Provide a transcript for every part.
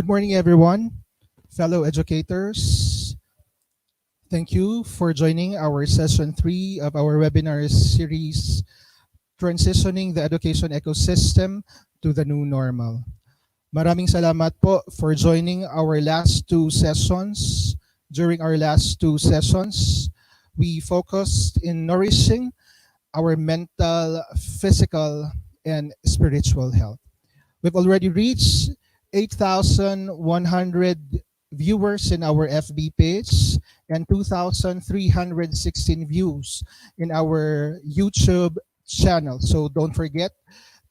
Good morning, everyone, fellow educators. Thank you for joining our session 3 of our webinar series, Transitioning the Education Ecosystem to the New Normal. Maraming salamat po for joining our last two sessions. During our last two sessions, we focused in nourishing our mental, physical, and spiritual health. We've already reached 8,100 viewers in our FB page and 2,316 views in our YouTube channel. So don't forget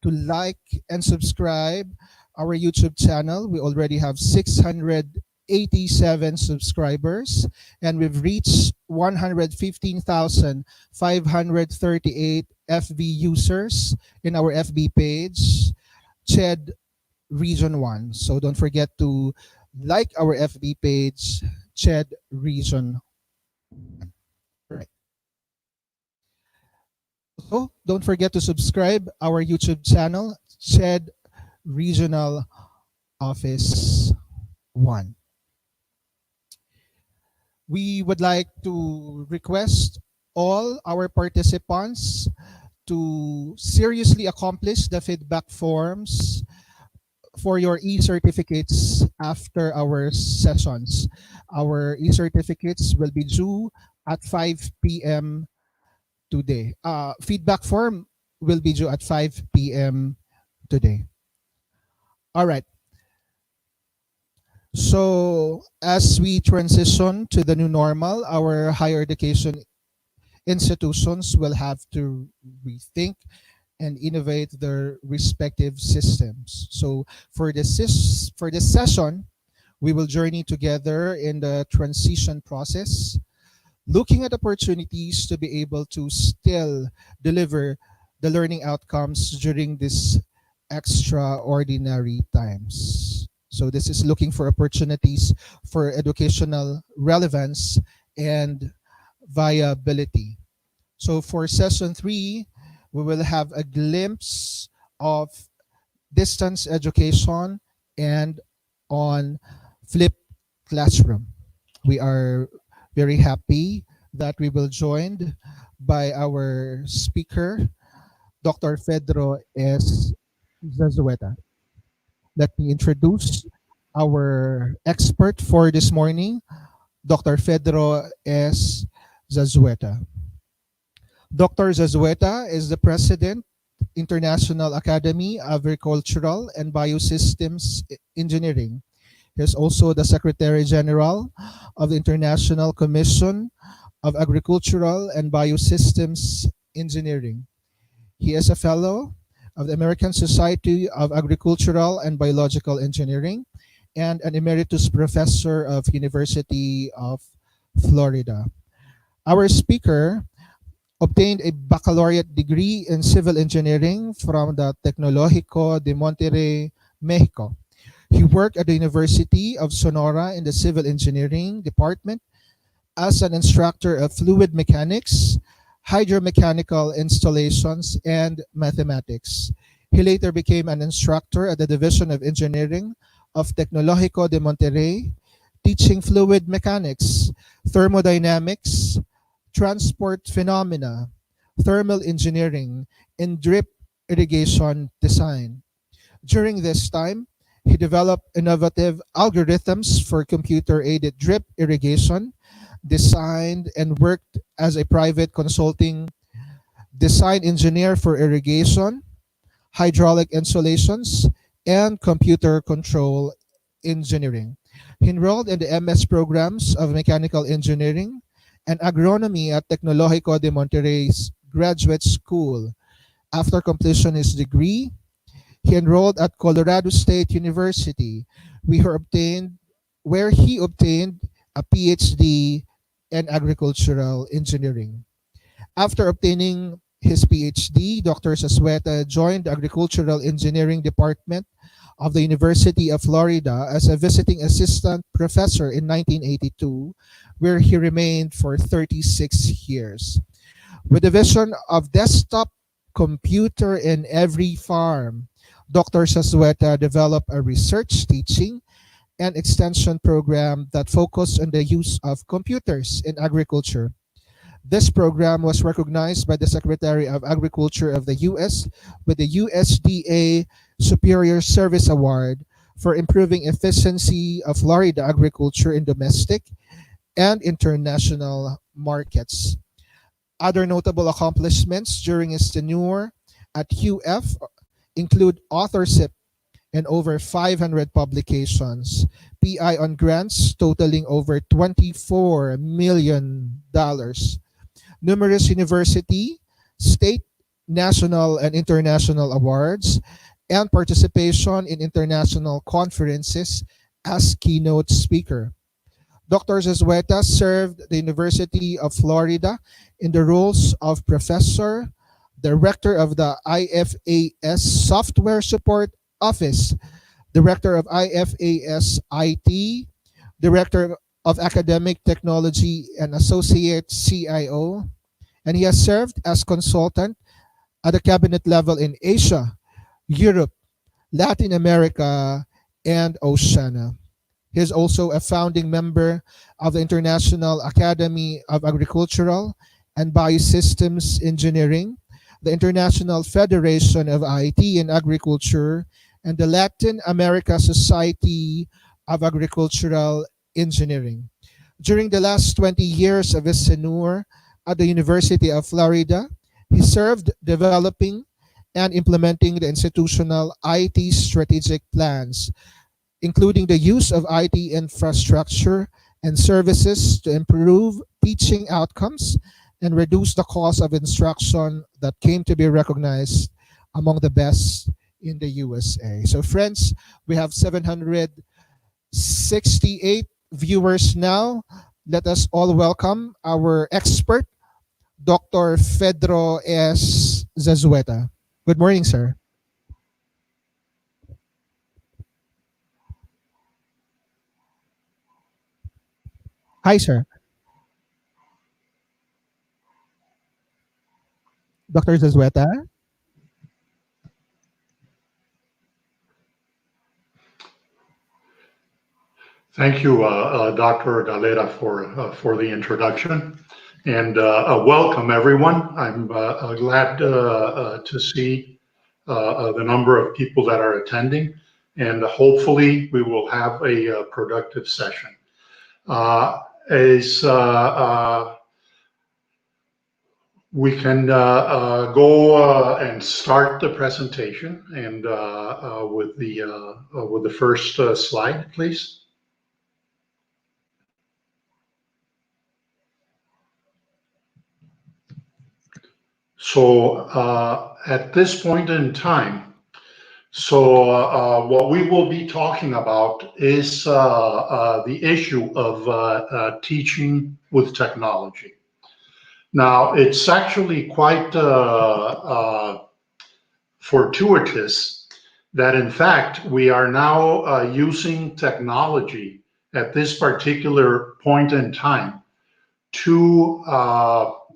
to like and subscribe our YouTube channel. We already have 687 subscribers and we've reached 115,538 FB users in our FB page, CHED Region 1. So don't forget to like our FB page, CHED Region 1. Right. So don't forget to subscribe our YouTube channel, CHED Regional Office 1. We would like to request all our participants to seriously accomplish the feedback forms for your e-certificates after our sessions. Our e-certificates will be due at 5 p.m. today. Feedback form will be due at 5 p.m. today. All right. So as we transition to the new normal, our higher education institutions will have to rethink and innovate their respective systems. So for this session, we will journey together in the transition process, looking at opportunities to be able to still deliver the learning outcomes during these extraordinary times. So this is looking for opportunities for educational relevance and viability. So for session 3, We will have a glimpse of distance education and on flipped classroom. We are very happy that we will joined by our speaker, Dr. Fedro S. Zazueta. Let me introduce our expert for this morning, Dr. Fedro S. Zazueta. Dr. Zazueta is the president, International Academy of Agricultural and Biosystems Engineering. He is also the Secretary General of the International Commission of Agricultural and Biosystems Engineering. He is a fellow of the American Society of Agricultural and Biological Engineering and an emeritus professor of University of Florida. Our speaker obtained a baccalaureate degree in civil engineering from the Tecnológico de Monterrey, Mexico. He worked at the University of Sonora in the civil engineering department as an instructor of fluid mechanics, hydromechanical installations, and mathematics. He later became an instructor at the Division of Engineering of Tecnológico de Monterrey, teaching fluid mechanics, thermodynamics, transport phenomena, thermal engineering, and drip irrigation design. During this time, he developed innovative algorithms for computer aided drip irrigation, designed and worked as a private consulting design engineer for irrigation, hydraulic installations, and computer control engineering. He enrolled in the MS programs of mechanical engineering and agronomy at Tecnológico de Monterrey's graduate school. After completion his degree, he enrolled at Colorado State University, where he obtained a PhD in agricultural engineering. After obtaining his PhD, Dr. Sasweta joined the Agricultural Engineering Department of the University of Florida as a visiting assistant professor in 1982, where he remained for 36 years. With the vision of desktop computer in every farm, Dr. Sasweta developed a research, teaching, and extension program that focused on the use of computers in agriculture. This program was recognized by the Secretary of Agriculture of the U.S. with the USDA Superior Service Award for improving efficiency of Florida agriculture in domestic and international markets. Other notable accomplishments during his tenure at UF include authorship in over 500 publications, PI on grants totaling over $24 million, numerous university, state, national, and international awards, and participation in international conferences as keynote speaker. Dr. Zazueta served the University of Florida in the roles of professor, director of the IFAS Software Support Office, director of IFAS IT, director of academic technology, and associate CIO. And he has served as consultant at the cabinet level in Asia, Europe, Latin America, and Oceania. He is also a founding member of the International Academy of Agricultural and Biosystems Engineering, the International Federation of IT and Agriculture, and the Latin America Society of Agricultural Engineering. During the last 20 years of his tenure at the University of Florida, he served developing and implementing the institutional IT strategic plans, including the use of IT infrastructure and services to improve teaching outcomes and reduce the cost of instruction that came to be recognized among the best in the USA. So, friends, we have 768 viewers now. Let us all welcome our expert, Dr. Fedro S. Zazueta. Good morning, sir. Hi, sir. Dr. Zazueta. Thank you, Dr. Galera, for the introduction, and welcome everyone. I'm glad to see the number of people that are attending, and hopefully we will have a productive session. As we can go and start the presentation, and with the first slide, please. So at this point in time, what we will be talking about is the issue of teaching with technology. Now, it's actually quite fortuitous that, in fact, we are now using technology at this particular point in time to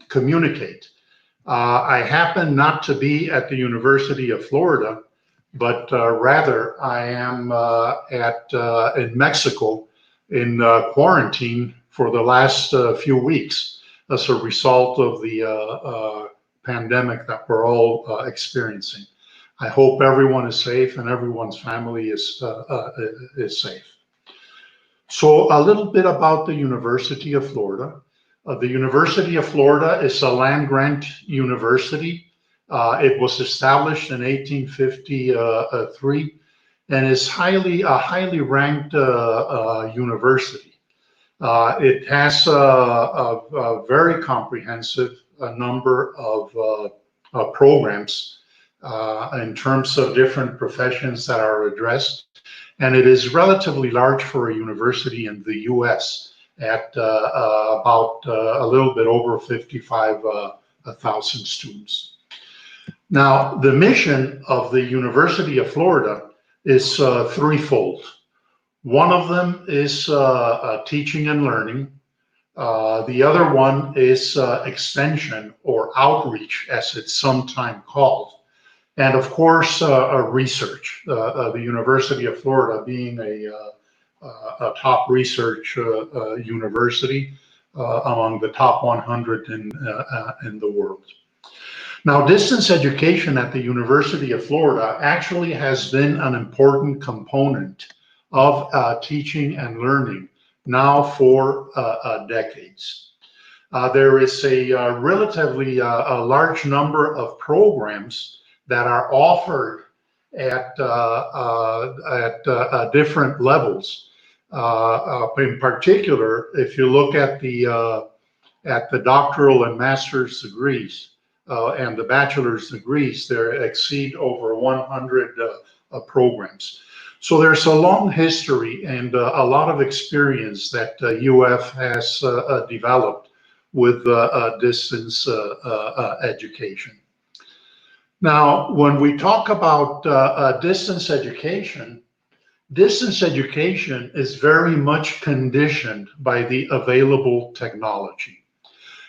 communicate. I happen not to be at the University of Florida, but rather I am in Mexico in quarantine for the last few weeks as a result of the pandemic that we're all experiencing. I hope everyone is safe and everyone's family is safe. So a little bit about the University of Florida. The University of Florida is a land-grant university. It was established in 1853 and is a highly ranked university. It has a very comprehensive number of programs in terms of different professions that are addressed, and it is relatively large for a university in the U.S. at about a little bit over 55,000 students. Now, the mission of the University of Florida is threefold. One of them is teaching and learning. The other one is extension or outreach, as it's sometimes called. And of course, research. The University of Florida being a top research university among the top 100 in the world. Now, distance education at the University of Florida actually has been an important component of teaching and learning now for decades. There is a relatively large number of programs that are offered at different levels. In particular, if you look at the doctoral and master's degrees and the bachelor's degrees, there exceed over 100 programs. So there's a long history and a lot of experience that UF has developed with distance education. Now, when we talk about distance education is very much conditioned by the available technology.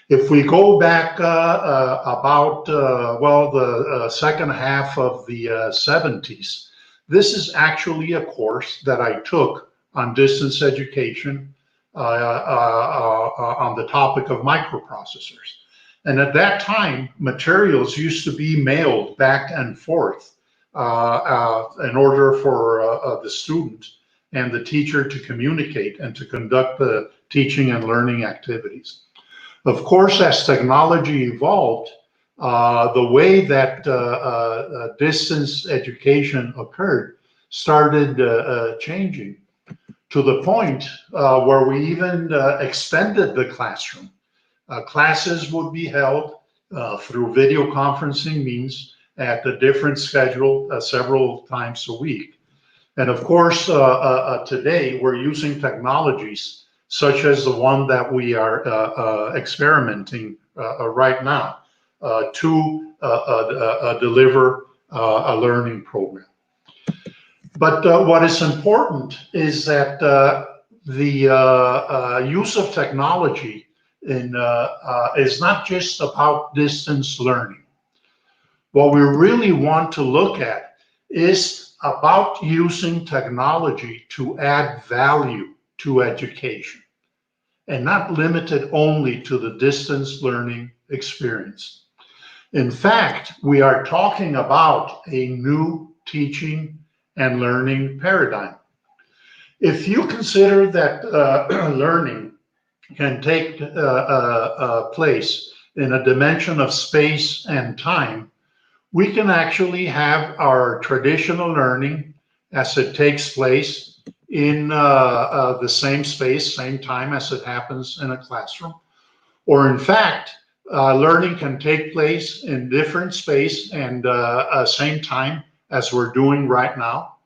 If we go back about, the second half of the 70s, this is actually a course that I took on distance education on the topic of microprocessors. And at that time, materials used to be mailed back and forth in order for the student and the teacher to communicate and to conduct the teaching and learning activities. Of course, as technology evolved, the way that distance education occurred started changing to the point where we even extended the classroom. Classes would be held through video conferencing means at a different schedule several times a week. And of course, today we're using technologies such as the one that we are experimenting right now to deliver a learning program. But what is important is that the use of technology is not just about distance learning. What we really want to look at is about using technology to add value to education and not limited only to the distance learning experience. In fact, we are talking about a new teaching and learning paradigm. If you consider that learning can take place in a dimension of space and time, we can actually have our traditional learning as it takes place in the same space, same time as it happens in a classroom. Or in fact, learning can take place in different space and same time as we're doing right now.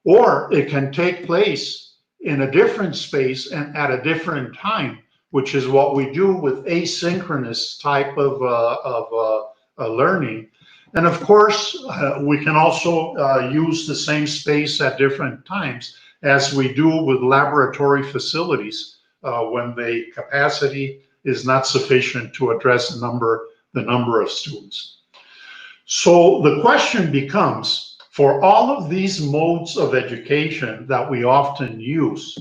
Or it can take place in a different space and at a different time, which is what we do with asynchronous type of learning. And of course, we can also use the same space at different times as we do with laboratory facilities when the capacity is not sufficient to address the number of students. So the question becomes, for all of these modes of education that we often use,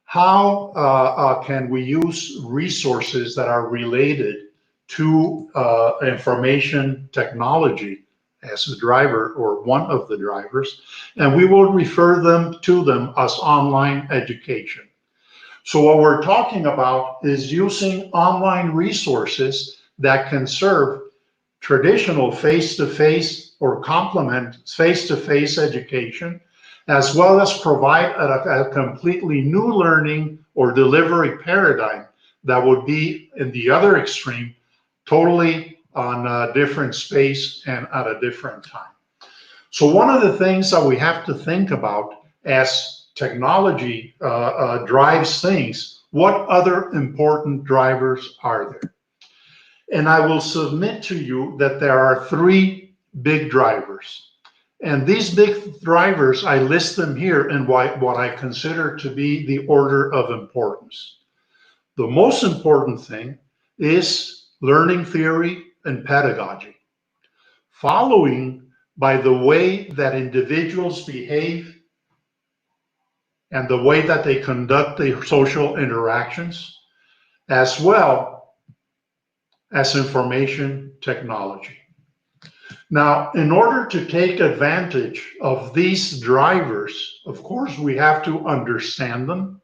how can we use resources that are related to information technology as a driver or one of the drivers, and we will refer to them as online education. So what we're talking about is using online resources that can serve traditional face-to-face or complement face-to-face education, as well as provide a completely new learning or delivery paradigm that would be in the other extreme, totally on a different space and at a different time. So one of the things that we have to think about as technology drives things, what other important drivers are there? And I will submit to you that there are three big drivers. And these big drivers, I list them here in what I consider to be the order of importance. The most important thing is learning theory and pedagogy, following by the way that individuals behave and the way that they conduct their social interactions, as well as information technology. Now, in order to take advantage of these drivers, of course, we have to understand them,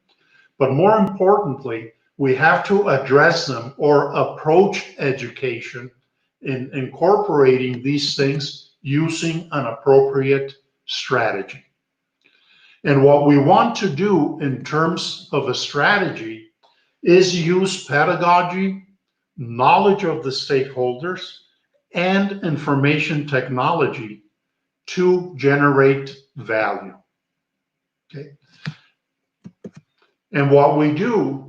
but more importantly, we have to address them or approach education in incorporating these things using an appropriate strategy. And what we want to do in terms of a strategy is use pedagogy, knowledge of the stakeholders, and information technology to generate value. Okay. And what we do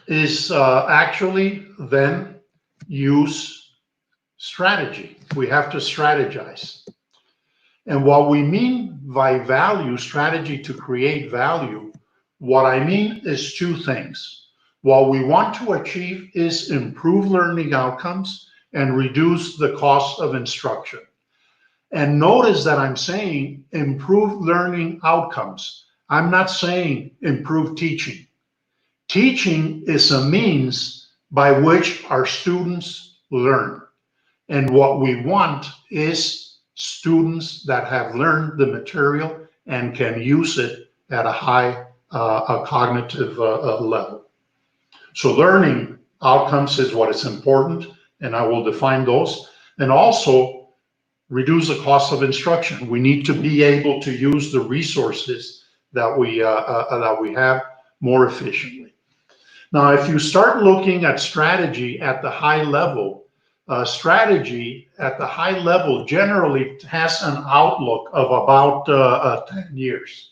is actually then use strategy. We have to strategize. And what we mean by value, strategy to create value, what I mean is two things. What we want to achieve is improve learning outcomes and reduce the cost of instruction. And notice that I'm saying improve learning outcomes. I'm not saying improve teaching. Teaching is a means by which our students learn. And what we want is students that have learned the material and can use it at a high cognitive level. So learning outcomes is what is important, and I will define those. And also reduce the cost of instruction. We need to be able to use the resources that we have more efficiently. Now, if you start looking at strategy at the high level, strategy at the high level generally has an outlook of about 10 years.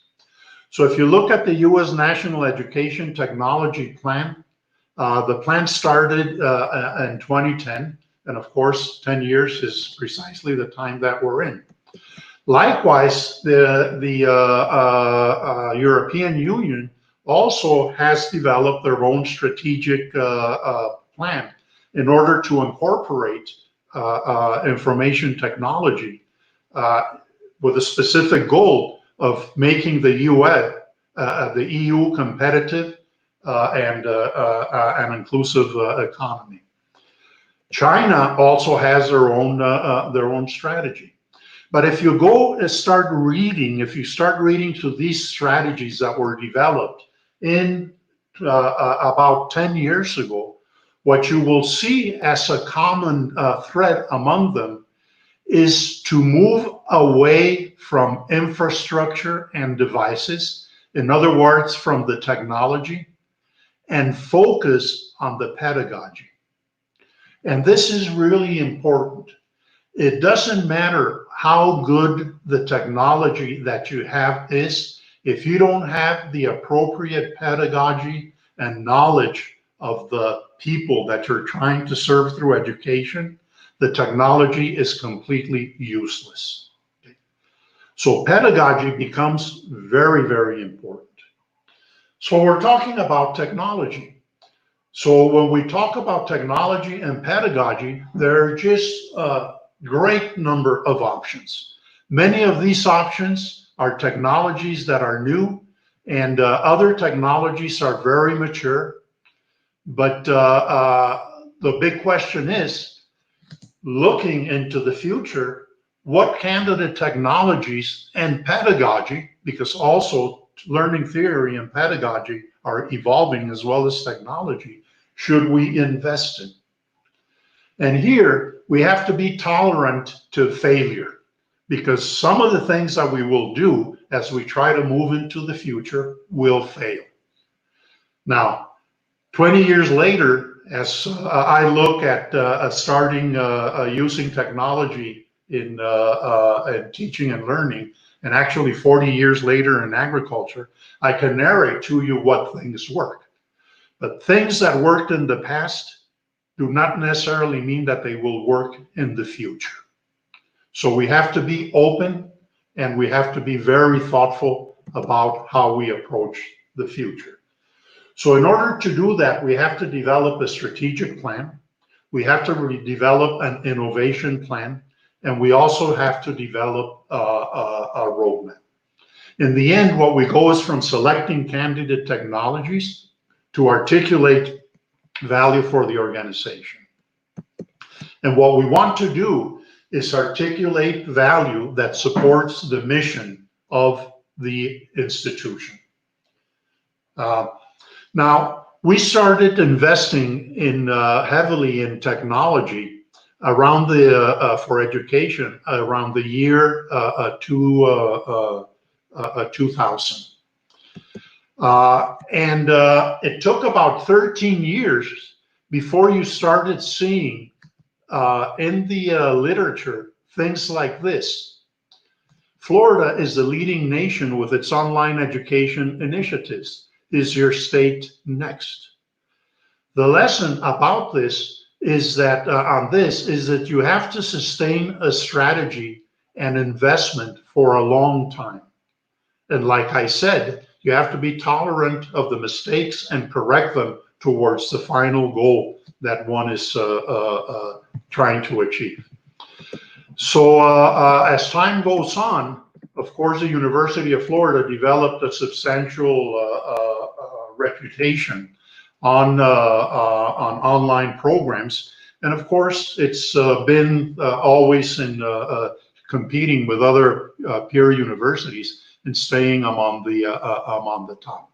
So if you look at the U.S. National Education Technology Plan, the plan started in 2010, and of course, 10 years is precisely the time that we're in. Likewise, the European Union also has developed their own strategic plan in order to incorporate information technology with a specific goal of making the EU competitive and an inclusive economy. China also has their own strategy. But if you go and start reading, if you start reading to these strategies that were developed in about 10 years ago, what you will see as a common thread among them is to move away from infrastructure and devices, in other words, from the technology, and focus on the pedagogy. And this is really important. It doesn't matter how good the technology that you have is, if you don't have the appropriate pedagogy and knowledge of the people that you're trying to serve through education, the technology is completely useless. So pedagogy becomes very, very important. So we're talking about technology. So when we talk about technology and pedagogy, there are just a great number of options. Many of these options are technologies that are new, and other technologies are very mature. But the big question is, looking into the future, what candidate technologies and pedagogy, because also learning theory and pedagogy are evolving as well as technology, should we invest in? And here we have to be tolerant to failure, because some of the things that we will do as we try to move into the future will fail. Now, 20 years later, as I look at starting using technology in teaching and learning, and actually 40 years later in agriculture, I can narrate to you what things work. But things that worked in the past do not necessarily mean that they will work in the future. So we have to be open, and we have to be very thoughtful about how we approach the future. So in order to do that, we have to develop a strategic plan. We have to develop an innovation plan, and we also have to develop a roadmap. In the end, what we go is from selecting candidate technologies to articulate value for the organization. And what we want to do is articulate value that supports the mission of the institution. Now, we started investing in heavily in technology around for education around the year 2000. And it took about 13 years before you started seeing in the literature things like this. Florida is the leading nation with its online education initiatives. Is your state next? The lesson about this is that you have to sustain a strategy and investment for a long time. And like I said, you have to be tolerant of the mistakes and correct them towards the final goal that one is trying to achieve. So as time goes on, of course, the University of Florida developed a substantial reputation on online programs. And of course, it's been always in competing with other peer universities and staying among the top.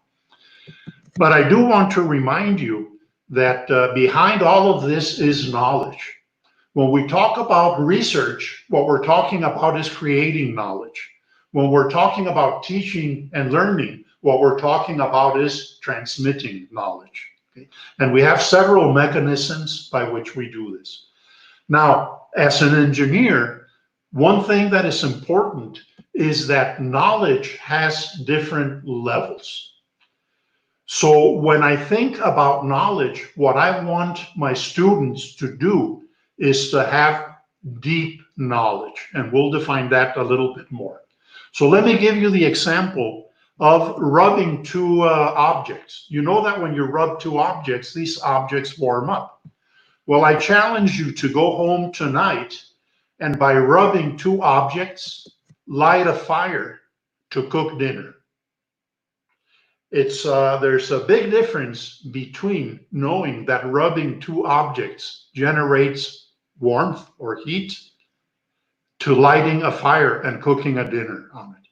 But I do want to remind you that behind all of this is knowledge. When we talk about research, what we're talking about is creating knowledge. When we're talking about teaching and learning, what we're talking about is transmitting knowledge. Okay? And we have several mechanisms by which we do this. Now, as an engineer, one thing that is important is that knowledge has different levels. So when I think about knowledge, what I want my students to do is to have deep knowledge, and we'll define that a little bit more. So let me give you the example of rubbing two objects. You know that when you rub two objects, these objects warm up. Well, I challenge you to go home tonight and by rubbing two objects, light a fire to cook dinner. There's a big difference between knowing that rubbing two objects generates warmth or heat to lighting a fire and cooking a dinner on it.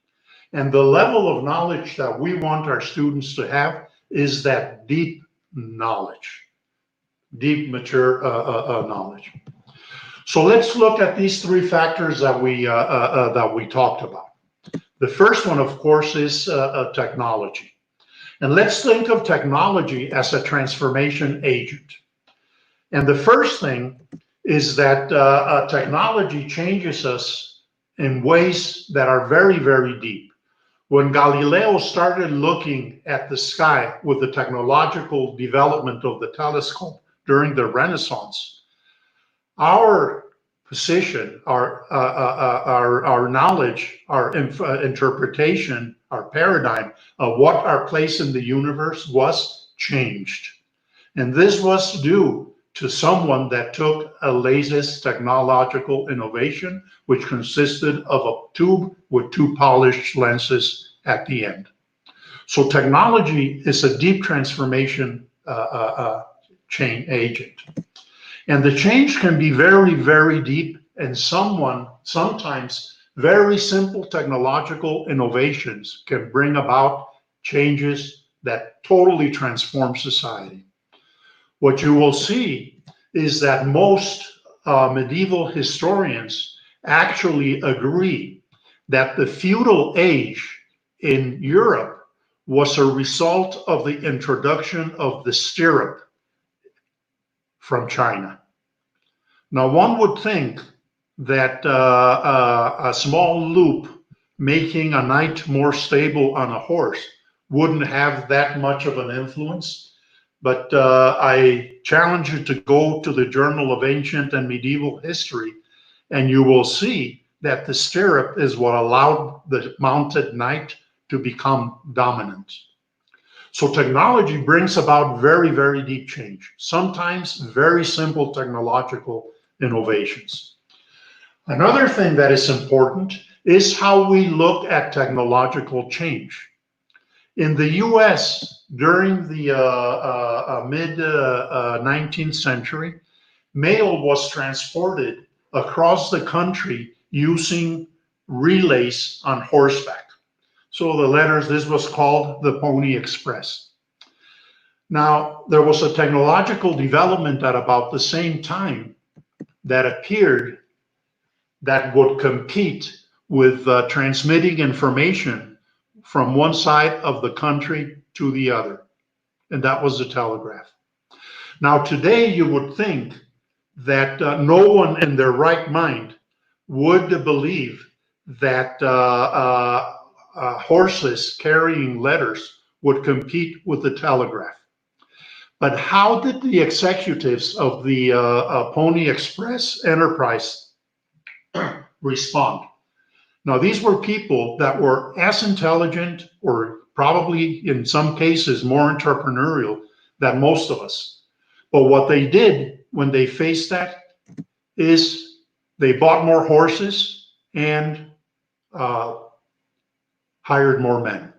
And the level of knowledge that we want our students to have is that deep knowledge, deep, mature knowledge. So let's look at these three factors that we talked about. The first one, of course, is technology. And let's think of technology as a transformation agent. And the first thing is that technology changes us in ways that are very, very deep. When Galileo started looking at the sky with the technological development of the telescope during the Renaissance, our position, our knowledge, our interpretation, our paradigm of what our place in the universe was changed. And this was due to someone that took a latest technological innovation, which consisted of a tube with two polished lenses at the end. So technology is a deep transformation chain agent. And the change can be very, very deep, and sometimes very simple technological innovations can bring about changes that totally transform society. What you will see is that most medieval historians actually agree that the feudal age in Europe was a result of the introduction of the stirrup from China. Now, one would think that a small loop making a knight more stable on a horse wouldn't have that much of an influence. But I challenge you to go to the Journal of Ancient and Medieval History, and you will see that the stirrup is what allowed the mounted knight to become dominant. So technology brings about very, very deep change, sometimes very simple technological innovations. Another thing that is important is how we look at technological change. In the US, during the mid 19th century, mail was transported across the country using relays on horseback. So the letters, this was called the Pony Express. Now, there was a technological development at about the same time that appeared that would compete with transmitting information from one side of the country to the other, and that was the telegraph. Now, today you would think that no one in their right mind would believe that horses carrying letters would compete with the telegraph. But how did the executives of the Pony Express enterprise respond? Now, these were people that were as intelligent, or probably in some cases more entrepreneurial than most of us. But what they did when they faced that is they bought more horses and hired more men.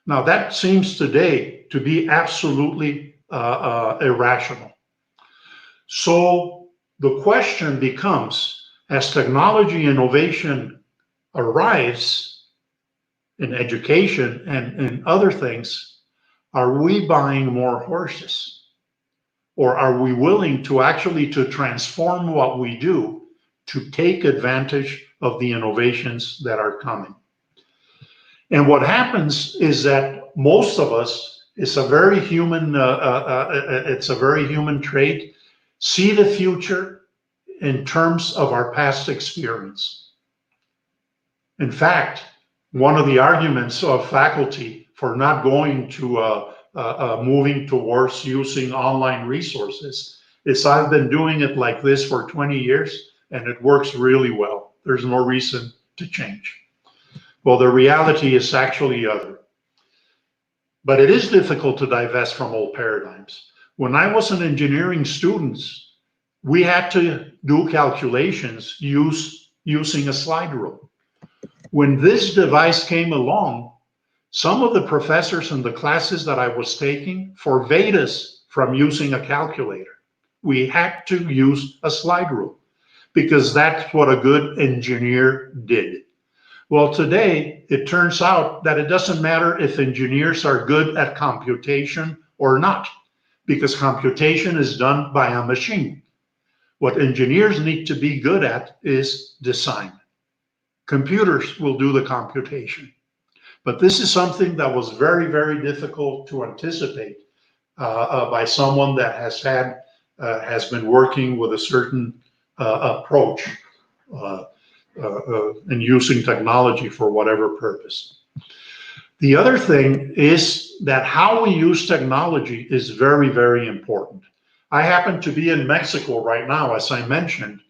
Now, that seems today to be absolutely irrational. So the question becomes, as technology innovation arrives in education and in other things, are we buying more horses? Or are we willing to actually to transform what we do to take advantage of the innovations that are coming? And what happens is that most of us, it's a very human trait, see the future in terms of our past experience. In fact, one of the arguments of faculty for not going to moving towards using online resources is I've been doing it like this for 20 years and it works really well. There's no reason to change. Well, the reality is actually other. But it is difficult to divest from old paradigms. When I was an engineering student, we had to do calculations using a slide rule. When this device came along, some of the professors in the classes that I was taking forbade us from using a calculator. We had to use a slide rule because that's what a good engineer did. Well, today it turns out that it doesn't matter if engineers are good at computation or not, because computation is done by a machine. What engineers need to be good at is design. Computers will do the computation. But this is something that was very, very difficult to anticipate by someone that has been working with a certain approach uh, and using technology for whatever purpose. The other thing is that how we use technology is very, very important. I happen to be in Mexico right now, as I mentioned,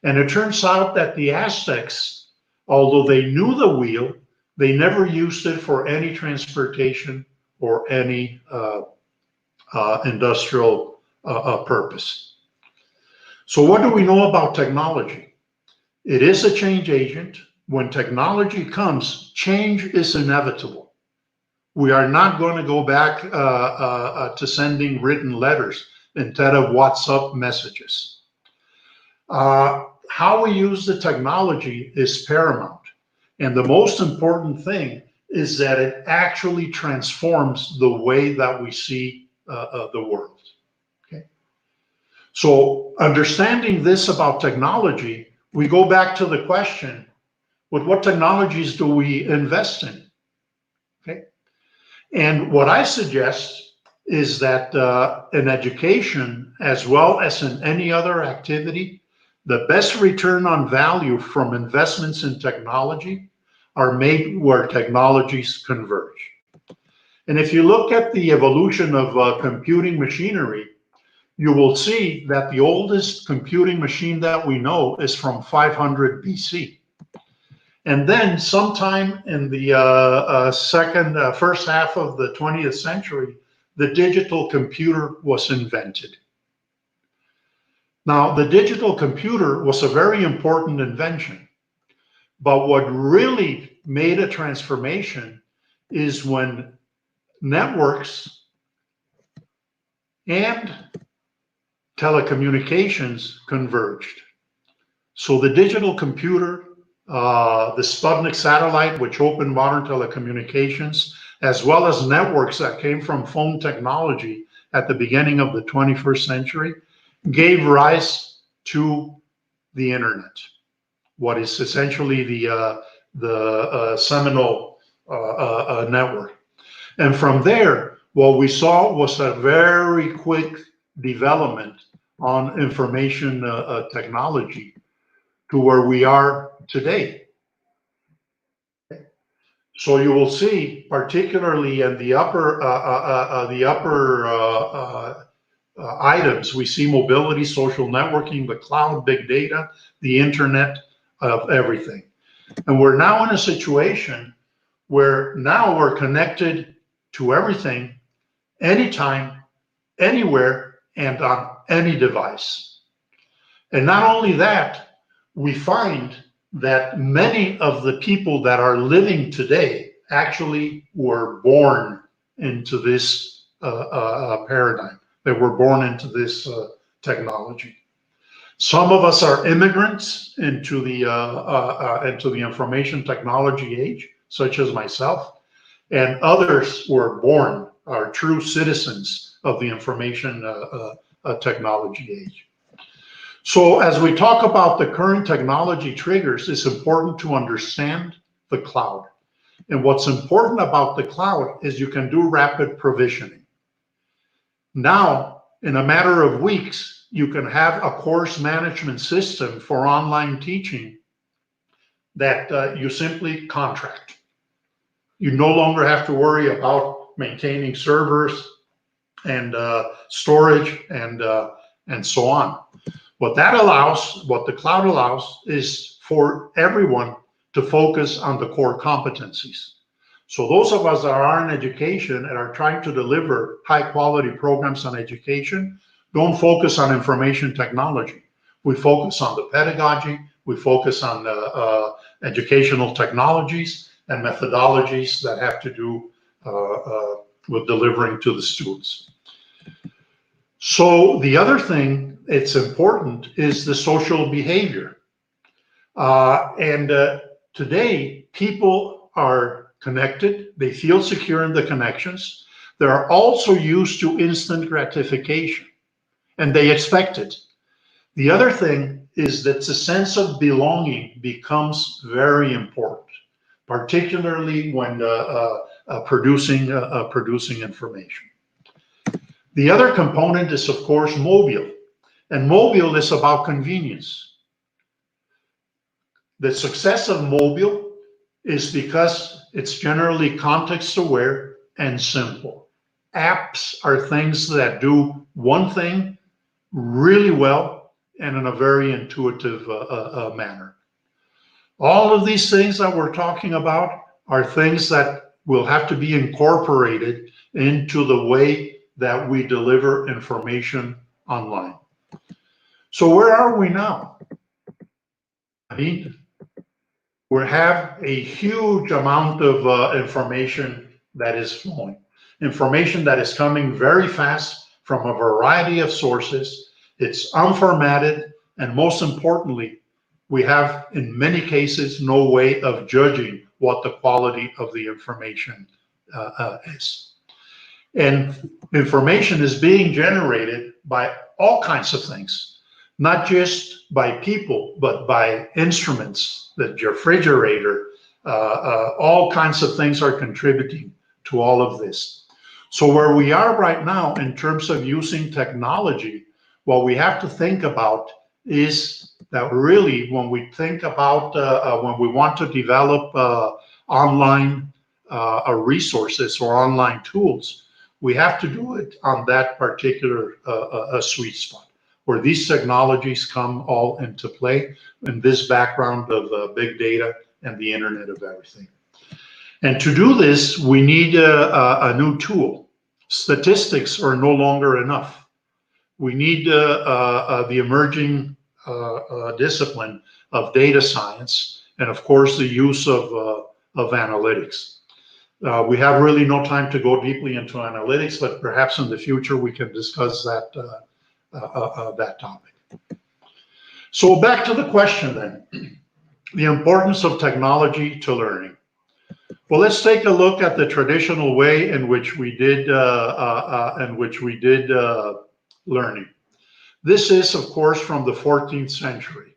and it turns out that the Aztecs, although they knew the wheel, they never used it for any transportation or any industrial purpose. So, what do we know about technology? It is a change agent. When technology comes, change is inevitable. We are not going to go back to sending written letters instead of WhatsApp messages. How we use the technology is paramount. And the most important thing is that it actually transforms the way that we see the world. Okay? So, understanding this about technology, we go back to the question, with what technologies do we invest in? Okay? And what I suggest is that in education, as well as in any other activity, the best return on value from investments in technology are made where technologies converge. And if you look at the evolution of computing machinery, you will see that the oldest computing machine that we know is from 500 BC. And then sometime in the first half of the 20th century, the digital computer was invented. Now, the digital computer was a very important invention, but what really made a transformation is when networks and telecommunications converged. So the digital computer, the Sputnik satellite, which opened modern telecommunications, as well as networks that came from phone technology at the beginning of the 21st century, gave rise to the internet, what is essentially the seminal network. And from there, what we saw was a very quick development on information technology to where we are today. So you will see, particularly in the upper items, we see mobility, social networking, the cloud, big data, the internet of everything. And we're now in a situation where now we're connected to everything, anytime, anywhere, and on any device. And not only that, we find that many of the people that are living today actually were born into this paradigm. They were born into this technology. Some of us are immigrants into the information technology age, such as myself, and others were born, are true citizens of the information technology age. So as we talk about the current technology triggers, it's important to understand the cloud. And what's important about the cloud is you can do rapid provisioning. Now, in a matter of weeks, you can have a course management system for online teaching that you simply contract. You no longer have to worry about maintaining servers and storage and so on. What the cloud allows is for everyone to focus on the core competencies. So those of us that are in education and are trying to deliver high quality programs on education don't focus on information technology. We focus on the pedagogy, we focus on educational technologies and methodologies that have to do with delivering to the students. So the other thing it's important is the social behavior. And today, people are connected. They feel secure in the connections. They're also used to instant gratification, and they expect it. The other thing is that the sense of belonging becomes very important, particularly when producing information. The other component is, of course, mobile, and mobile is about convenience. The success of mobile is because it's generally context aware and simple. Apps are things that do one thing really well and in a very intuitive manner. All of these things that we're talking about are things that will have to be incorporated into the way that we deliver information online. So where are we now? I mean, we have a huge amount of information that is flowing, information that is coming very fast from a variety of sources. It's unformatted, and most importantly, we have, in many cases, no way of judging what the quality of the information is. And information is being generated by all kinds of things, not just by people, but by instruments, the refrigerator, all kinds of things are contributing to all of this. So where we are right now in terms of using technology, what we have to think about is that really when we think about, when we want to develop online resources or online tools, we have to do it on that particular sweet spot where these technologies come all into play in this background of big data and the Internet of everything. And to do this, we need a new tool. Statistics are no longer enough. We need the emerging discipline of data science and, of course, the use of analytics. We have really no time to go deeply into analytics, but perhaps in the future we can discuss that that topic. So back to the question then, the importance of technology to learning. Well, let's take a look at the traditional way in which we did learning. This is, of course, from the 14th century.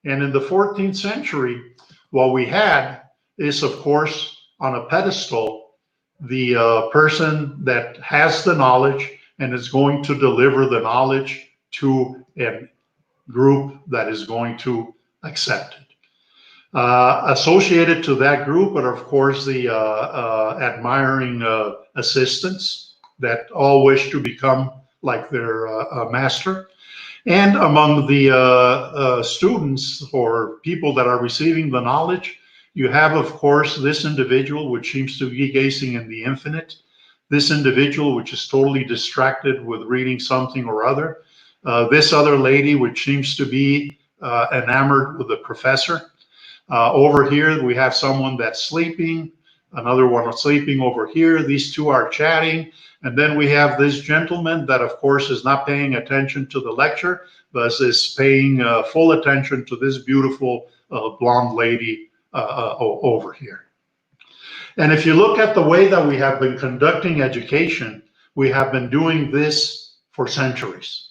And in the 14th century, what we had is, of course, on a pedestal, the person that has the knowledge and is going to deliver the knowledge to a group that is going to accept it. Associated to that group are, of course, the admiring assistants that all wish to become like their master. And among the students or people that are receiving the knowledge, you have, of course, this individual which seems to be gazing in the infinite, this individual which is totally distracted with reading something or other, this other lady which seems to be enamored with the professor. Over here, we have someone that's sleeping, another one is sleeping over here. These two are chatting. And then we have this gentleman that, of course, is not paying attention to the lecture, but is paying full attention to this beautiful blonde lady over here. And if you look at the way that we have been conducting education, we have been doing this for centuries.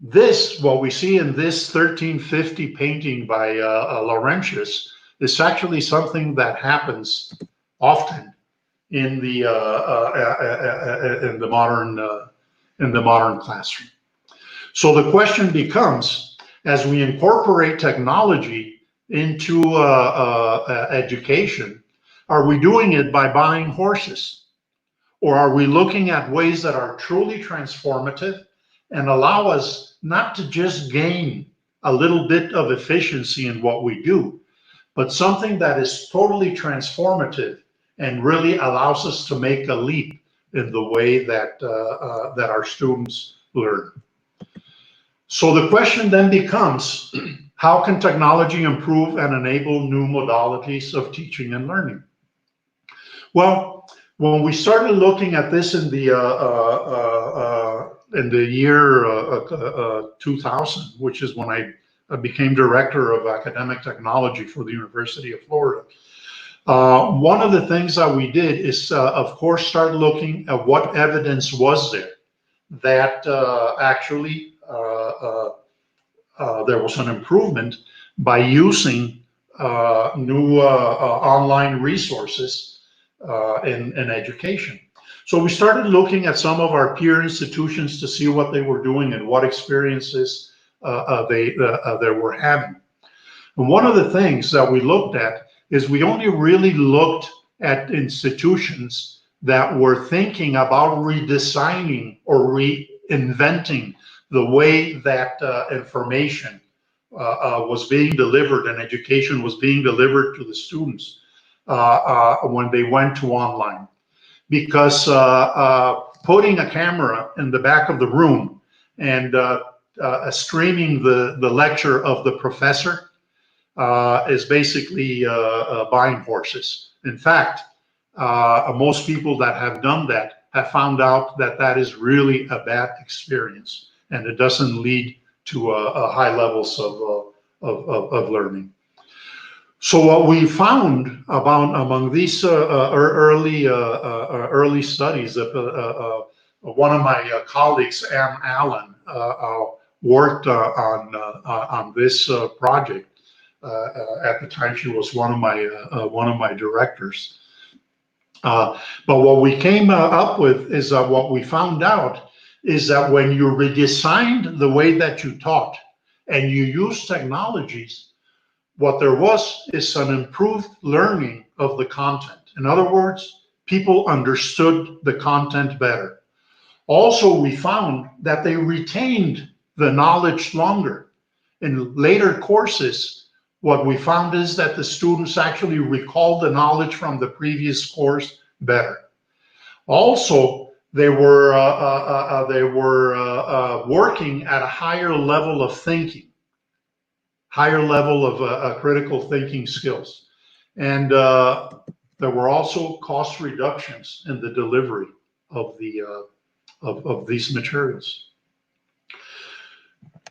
This, what we see in this 1350 painting by Laurentius, is actually something that happens often in the modern classroom. So the question becomes, as we incorporate technology into education, are we doing it by buying horses? Or are we looking at ways that are truly transformative and allow us not to just gain a little bit of efficiency in what we do, but something that is totally transformative and really allows us to make a leap in the way that that our students learn. So the question then becomes, how can technology improve and enable new modalities of teaching and learning? Well, when we started looking at this in the year 2000, which is when I became director of academic technology for the University of Florida, one of the things that we did is, of course, start looking at what evidence was there that actually there was an improvement by using new online resources in education. So we started looking at some of our peer institutions to see what they were doing and what experiences they were having. And one of the things that we looked at is we only really looked at institutions that were thinking about redesigning or reinventing the way that information was being delivered and education was being delivered to the students when they went to online. Because putting a camera in the back of the room and streaming the lecture of the professor is basically buying horses. In fact, most people that have done that have found out that that is really a bad experience, and it doesn't lead to high levels of learning. So what we found about among these early studies, one of my colleagues, Ann Allen, worked on this project. At the time, she was one of my directors. But what we came up with is what we found out is that when you redesigned the way that you taught and you use technologies, what there was is an improved learning of the content. In other words, people understood the content better. Also, we found that they retained the knowledge longer. In later courses, what we found is that the students actually recalled the knowledge from the previous course better. Also, they were working at a higher level of thinking, higher level of critical thinking skills. And there were also cost reductions in the delivery of these materials.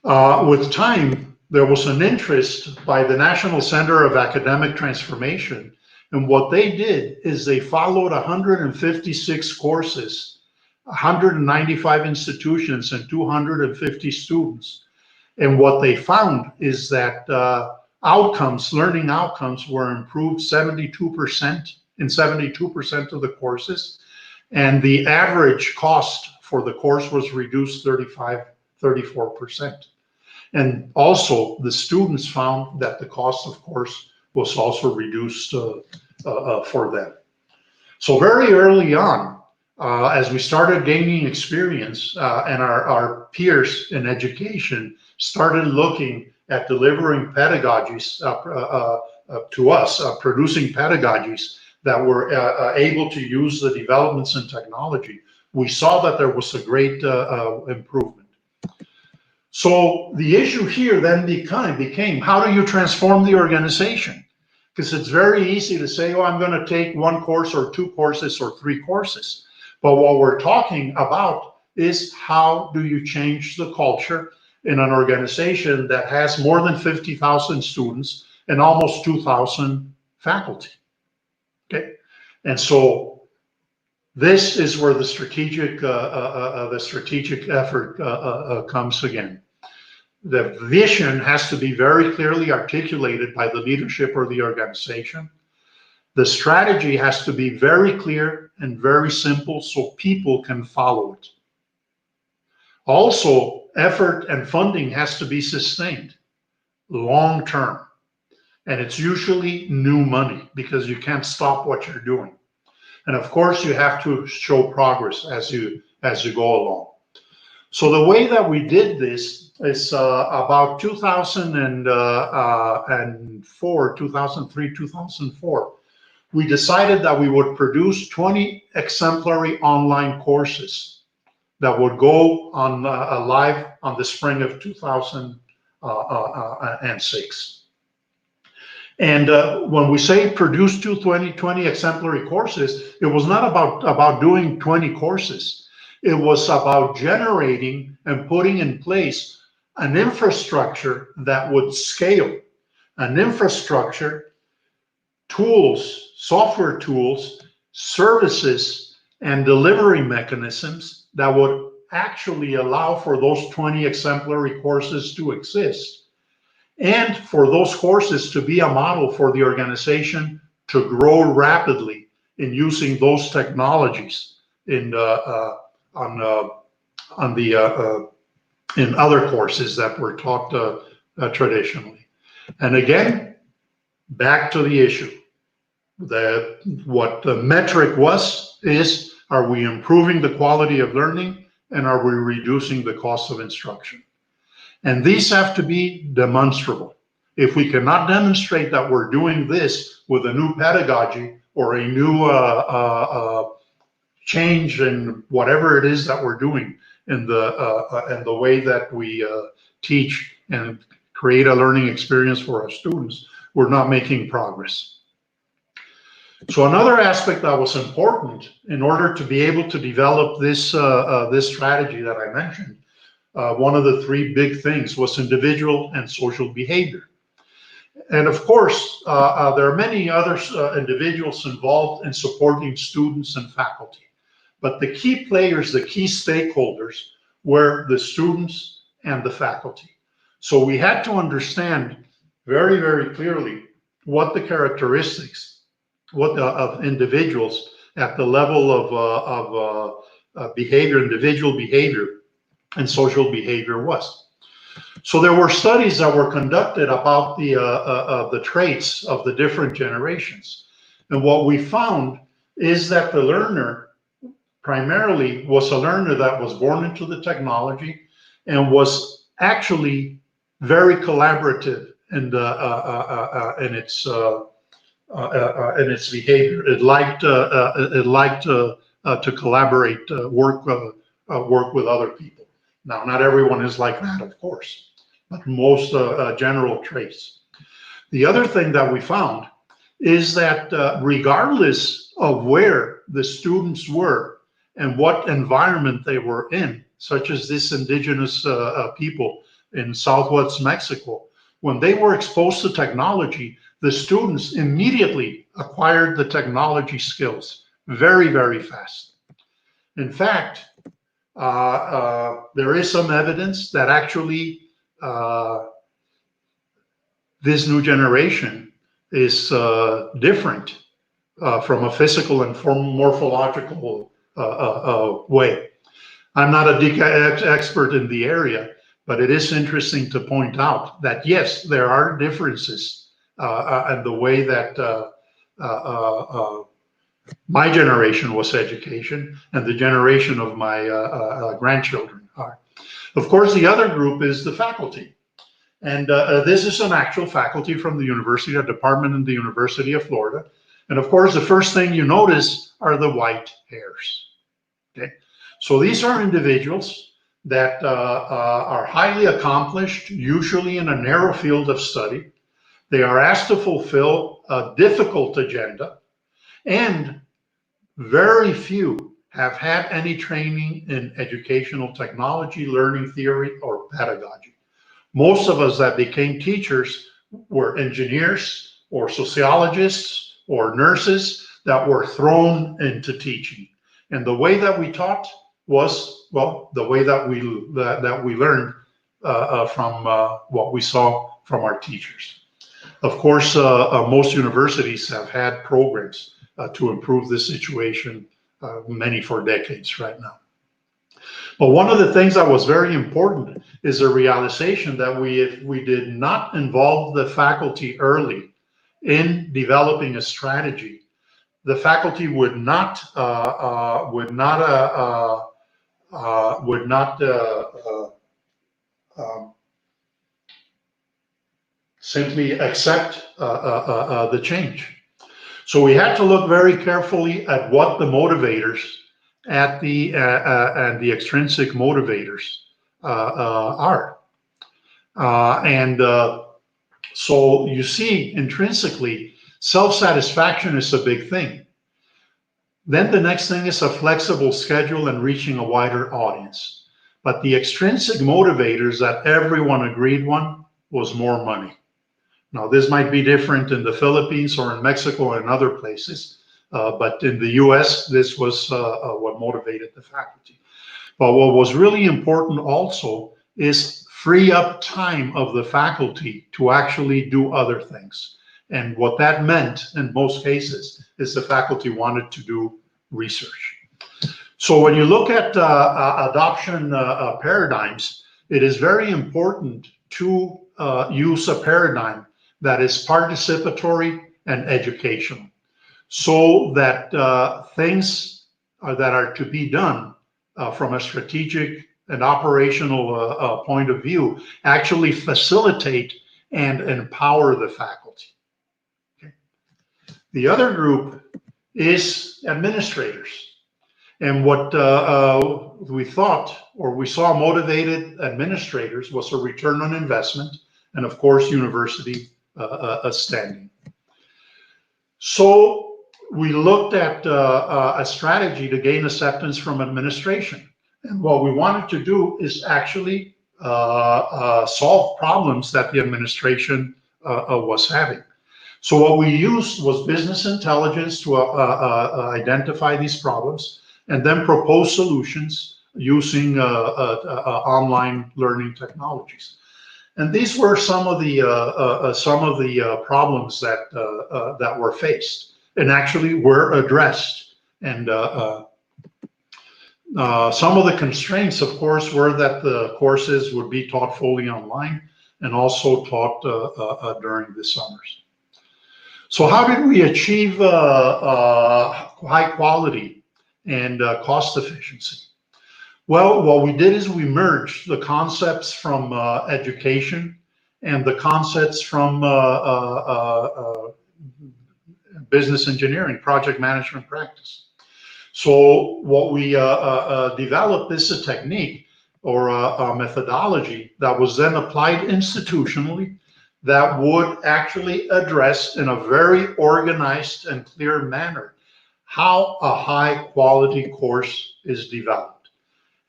With time, there was an interest by the National Center of Academic Transformation. And what they did is they followed 156 courses, 195 institutions, and 250 students. And what they found is that learning outcomes were improved 72% in 72% of the courses. And the average cost for the course was reduced 34%. And also the students found that the cost of course was also reduced for them. So very early on, as we started gaining experience and our peers in education started looking at delivering pedagogies to us, producing pedagogies that were able to use the developments in technology, we saw that there was a great improvement. So the issue here then became how do you transform the organization? Because it's very easy to say, oh, I'm going to take one course or two courses or three courses. But what we're talking about is how do you change the culture in an organization that has more than 50,000 students and almost 2,000 faculty. Okay, and so this is where the strategic effort comes again. The vision has to be very clearly articulated by the leadership or the organization. The strategy has to be very clear and very simple so people can follow it. Also, effort and funding has to be sustained long term. And it's usually new money because you can't stop what you're doing. And of course, you have to show progress as you go along. So the way that we did this is about 2004, 2003, 2004. we decided that we would produce 20 exemplary online courses that would go on live on the spring of 2006. And when we say produce 20 exemplary courses, it was not about doing 20 courses. It was about generating and putting in place an infrastructure that would scale, an infrastructure, tools, software tools, services, and delivery mechanisms that would actually allow for those 20 exemplary courses to exist, and for those courses to be a model for the organization to grow rapidly in using those technologies in on the in other courses that were taught traditionally. And again, back to the issue that what the metric is, are we improving the quality of learning, and are we reducing the cost of instruction? And these have to be demonstrable. If we cannot demonstrate that we're doing this with a new pedagogy or a new change in whatever it is that we're doing in the way that we teach and create a learning experience for our students, we're not making progress. So another aspect that was important in order to be able to develop this this strategy that I mentioned, one of the three big things was individual and social behavior. And of course, there are many other individuals involved in supporting students and faculty. But the key players, the key stakeholders, were the students and the faculty. So we had to understand very, very clearly what the characteristics of individuals at the level of behavior, individual behavior, and social behavior was. So there were studies that were conducted about the traits of the different generations. And what we found is that the learner primarily was a learner that was born into the technology and was actually very collaborative in its behavior. It liked to collaborate, work with other people. Now, not everyone is like that, of course, but most general traits. The other thing that we found is that regardless of where the students were and what environment they were in, such as this indigenous people in Southwest Mexico, when they were exposed to technology, the students immediately acquired the technology skills very, very fast. In fact, there is some evidence that actually this new generation is different from a physical and morphological way. I'm not a expert in the area, but it is interesting to point out that yes, there are differences in the way that my generation was education and the generation of my grandchildren are. Of course, the other group is the faculty. And this is an actual faculty from the university, a department in the University of Florida. And of course, the first thing you notice are the white hairs. Okay, so these are individuals that are highly accomplished, usually in a narrow field of study. They are asked to fulfill a difficult agenda, and very few have had any training in educational technology, learning theory, or pedagogy. Most of us that became teachers were engineers or sociologists or nurses that were thrown into teaching. And the way that we taught was, well, the way that we learned from what we saw from our teachers. Of course, most universities have had programs to improve this situation, many for decades right now. But one of the things that was very important is the realization that if we did not involve the faculty early in developing a strategy, the faculty would not simply accept the change. So we had to look very carefully at what the motivators at the and the extrinsic motivators are. And so you see, intrinsically, self-satisfaction is a big thing. Then the next thing is a flexible schedule and reaching a wider audience. But the extrinsic motivators that everyone agreed on was more money. Now, this might be different in the Philippines or in Mexico and other places, but in the US, this was what motivated the faculty. But what was really important also is free up time of the faculty to actually do other things. And what that meant in most cases is the faculty wanted to do research. So when you look at adoption paradigms, it is very important to use a paradigm that is participatory and educational, so that things that are to be done from a strategic and operational point of view actually facilitate and empower the faculty. Okay. The other group is administrators. And what we thought, or we saw motivated administrators, was a return on investment, and of course, university standing. So we looked at a strategy to gain acceptance from administration. And what we wanted to do is actually solve problems that the administration was having. So what we used was business intelligence to identify these problems and then propose solutions using online learning technologies. And these were some of the problems that were faced and actually were addressed. And some of the constraints, of course, were that the courses would be taught fully online and also taught during the summers. So how did we achieve high quality and cost efficiency? Well, what we did is we merged the concepts from education and the concepts from business engineering, project management practice. So what we developed is a technique or a methodology that was then applied institutionally that would actually address in a very organized and clear manner how a high quality course is developed.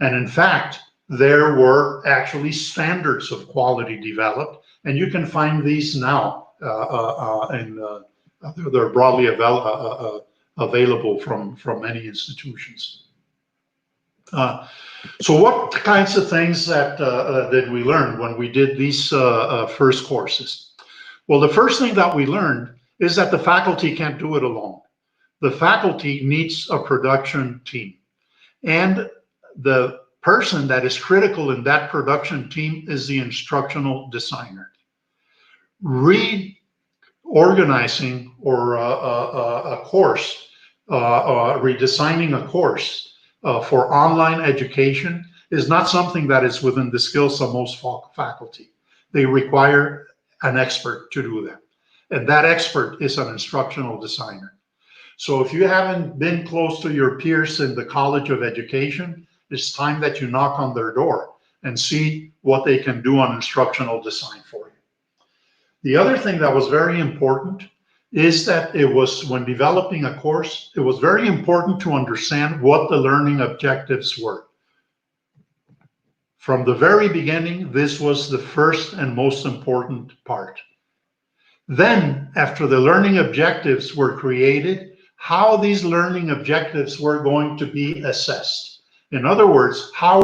And in fact, there were actually standards of quality developed, and you can find these now, they're broadly available from many institutions. So what kinds of things that did we learn when we did these first courses? Well, the first thing that we learned is that the faculty can't do it alone. The faculty needs a production team. And the person that is critical in that production team is the instructional designer. Reorganizing or a course, redesigning a course for online education is not something that is within the skills of most faculty. They require an expert to do that. And that expert is an instructional designer. So if you haven't been close to your peers in the College of Education, it's time that you knock on their door and see what they can do on instructional design for you. The other thing that was very important is that it was, when developing a course, it was very important to understand what the learning objectives were. From the very beginning, this was the first and most important part. Then, after the learning objectives were created, how these learning objectives were going to be assessed. In other words, how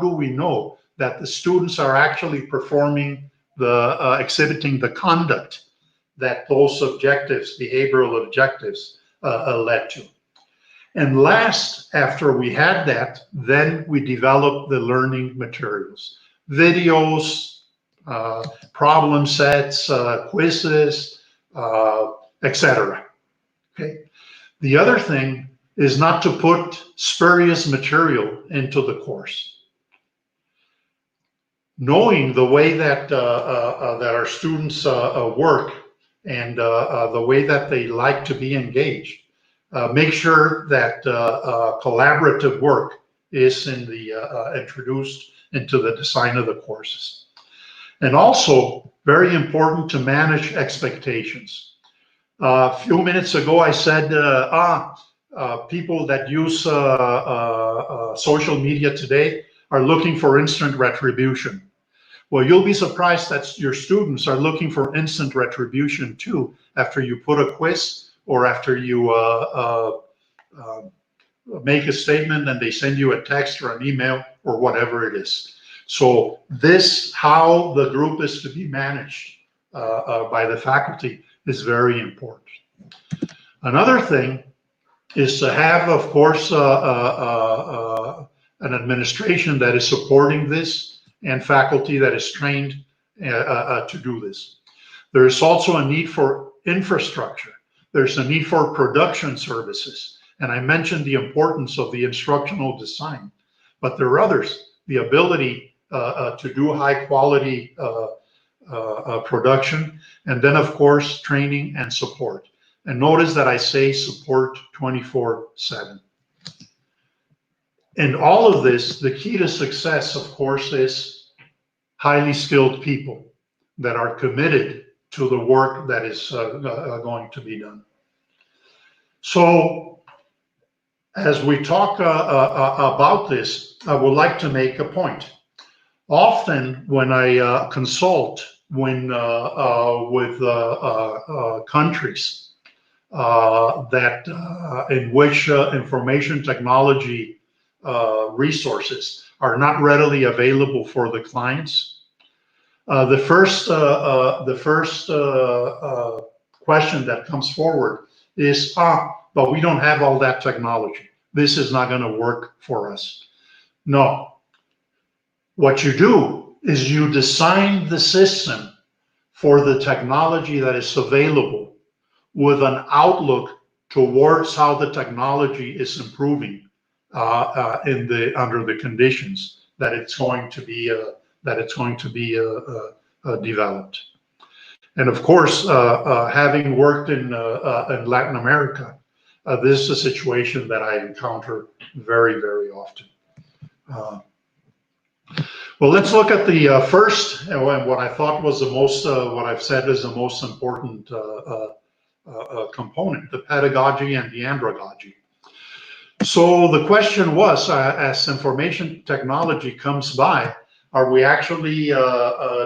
do we know that the students are actually performing the exhibiting the conduct that those objectives, behavioral objectives, led to? And last, after we had that, then we developed the learning materials, videos, problem sets, quizzes, etc. Okay. The other thing is not to put spurious material into the course. Knowing the way that that our students work and the way that they like to be engaged. Make sure that collaborative work is introduced into the design of the courses. And also, very important to manage expectations. A few minutes ago, I said, people that use social media today are looking for instant retribution. Well, you'll be surprised that your students are looking for instant retribution too after you put a quiz or after you uh, make a statement and they send you a text or an email or whatever it is. So this, how the group is to be managed by the faculty is very important. Another thing is to have, of course, an administration that is supporting this and faculty that is trained to do this. There is also a need for infrastructure. There's a need for production services. And I mentioned the importance of the instructional design, but there are others. The ability to do high quality production, and then of course, training and support. And notice that I say support 24/7. And all of this, the key to success, of course, is highly skilled people that are committed to the work that is going to be done. So as we talk about this, I would like to make a point. Often when I consult with countries in which information technology resources are not readily available for the clients, the first question that comes forward is, but we don't have all that technology. This is not going to work for us. No. What you do is you design the system for the technology that is available with an outlook towards how the technology is improving under the conditions that it's going to be developed. And of course, having worked in Latin America, this is a situation that I encounter very, very often. Well, let's look at the first, and what I thought was the most, what I've said is the most important component, the pedagogy and the andragogy. So the question was, as information technology comes by, are we actually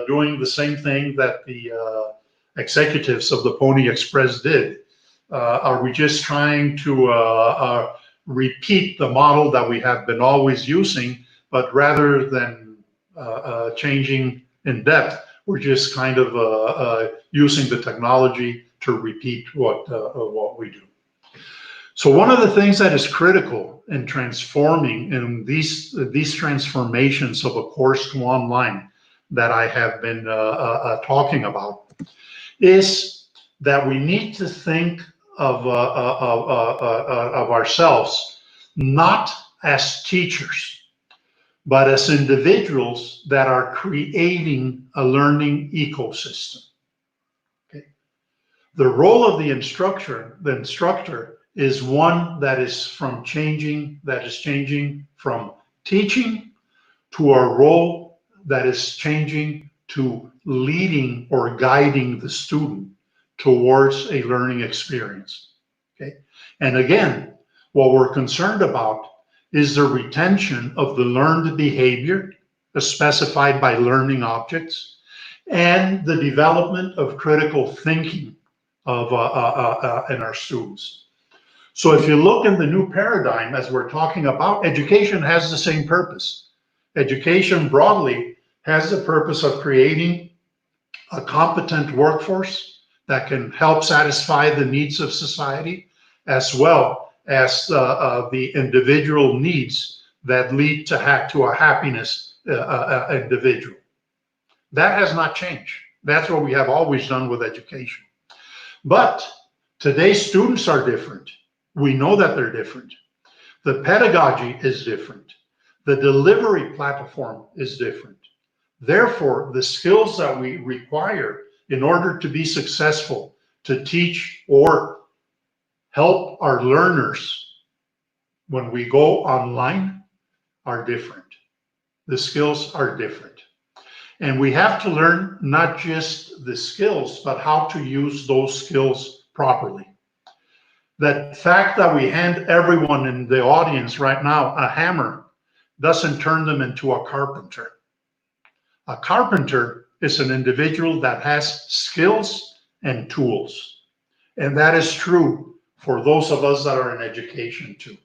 doing the same thing that the executives of the Pony Express did? Are we just trying to repeat the model that we have been always using, but rather than changing in depth, we're just kind of using the technology to repeat what we do? So one of the things that is critical in transforming in these transformations of a course to online that I have been talking about is that we need to think of ourselves not as teachers, but as individuals that are creating a learning ecosystem. Okay. The role of the instructor is one that is changing from teaching to a role that is changing to leading or guiding the student towards a learning experience. Okay. And again, what we're concerned about is the retention of the learned behavior as specified by learning objects and the development of critical thinking of in our students. So if you look in the new paradigm, as we're talking about, education has the same purpose. Education broadly has the purpose of creating a competent workforce that can help satisfy the needs of society, as well as the individual needs that lead to a happiness individual. That has not changed. That's what we have always done with education. But today's students are different. We know that they're different. The pedagogy is different. The delivery platform is different. Therefore, the skills that we require in order to be successful to teach or help our learners when we go online are different. The skills are different. And we have to learn not just the skills, but how to use those skills properly. That fact that we hand everyone in the audience right now a hammer doesn't turn them into a carpenter. A carpenter is an individual that has skills and tools. And that is true for those of us that are in education too.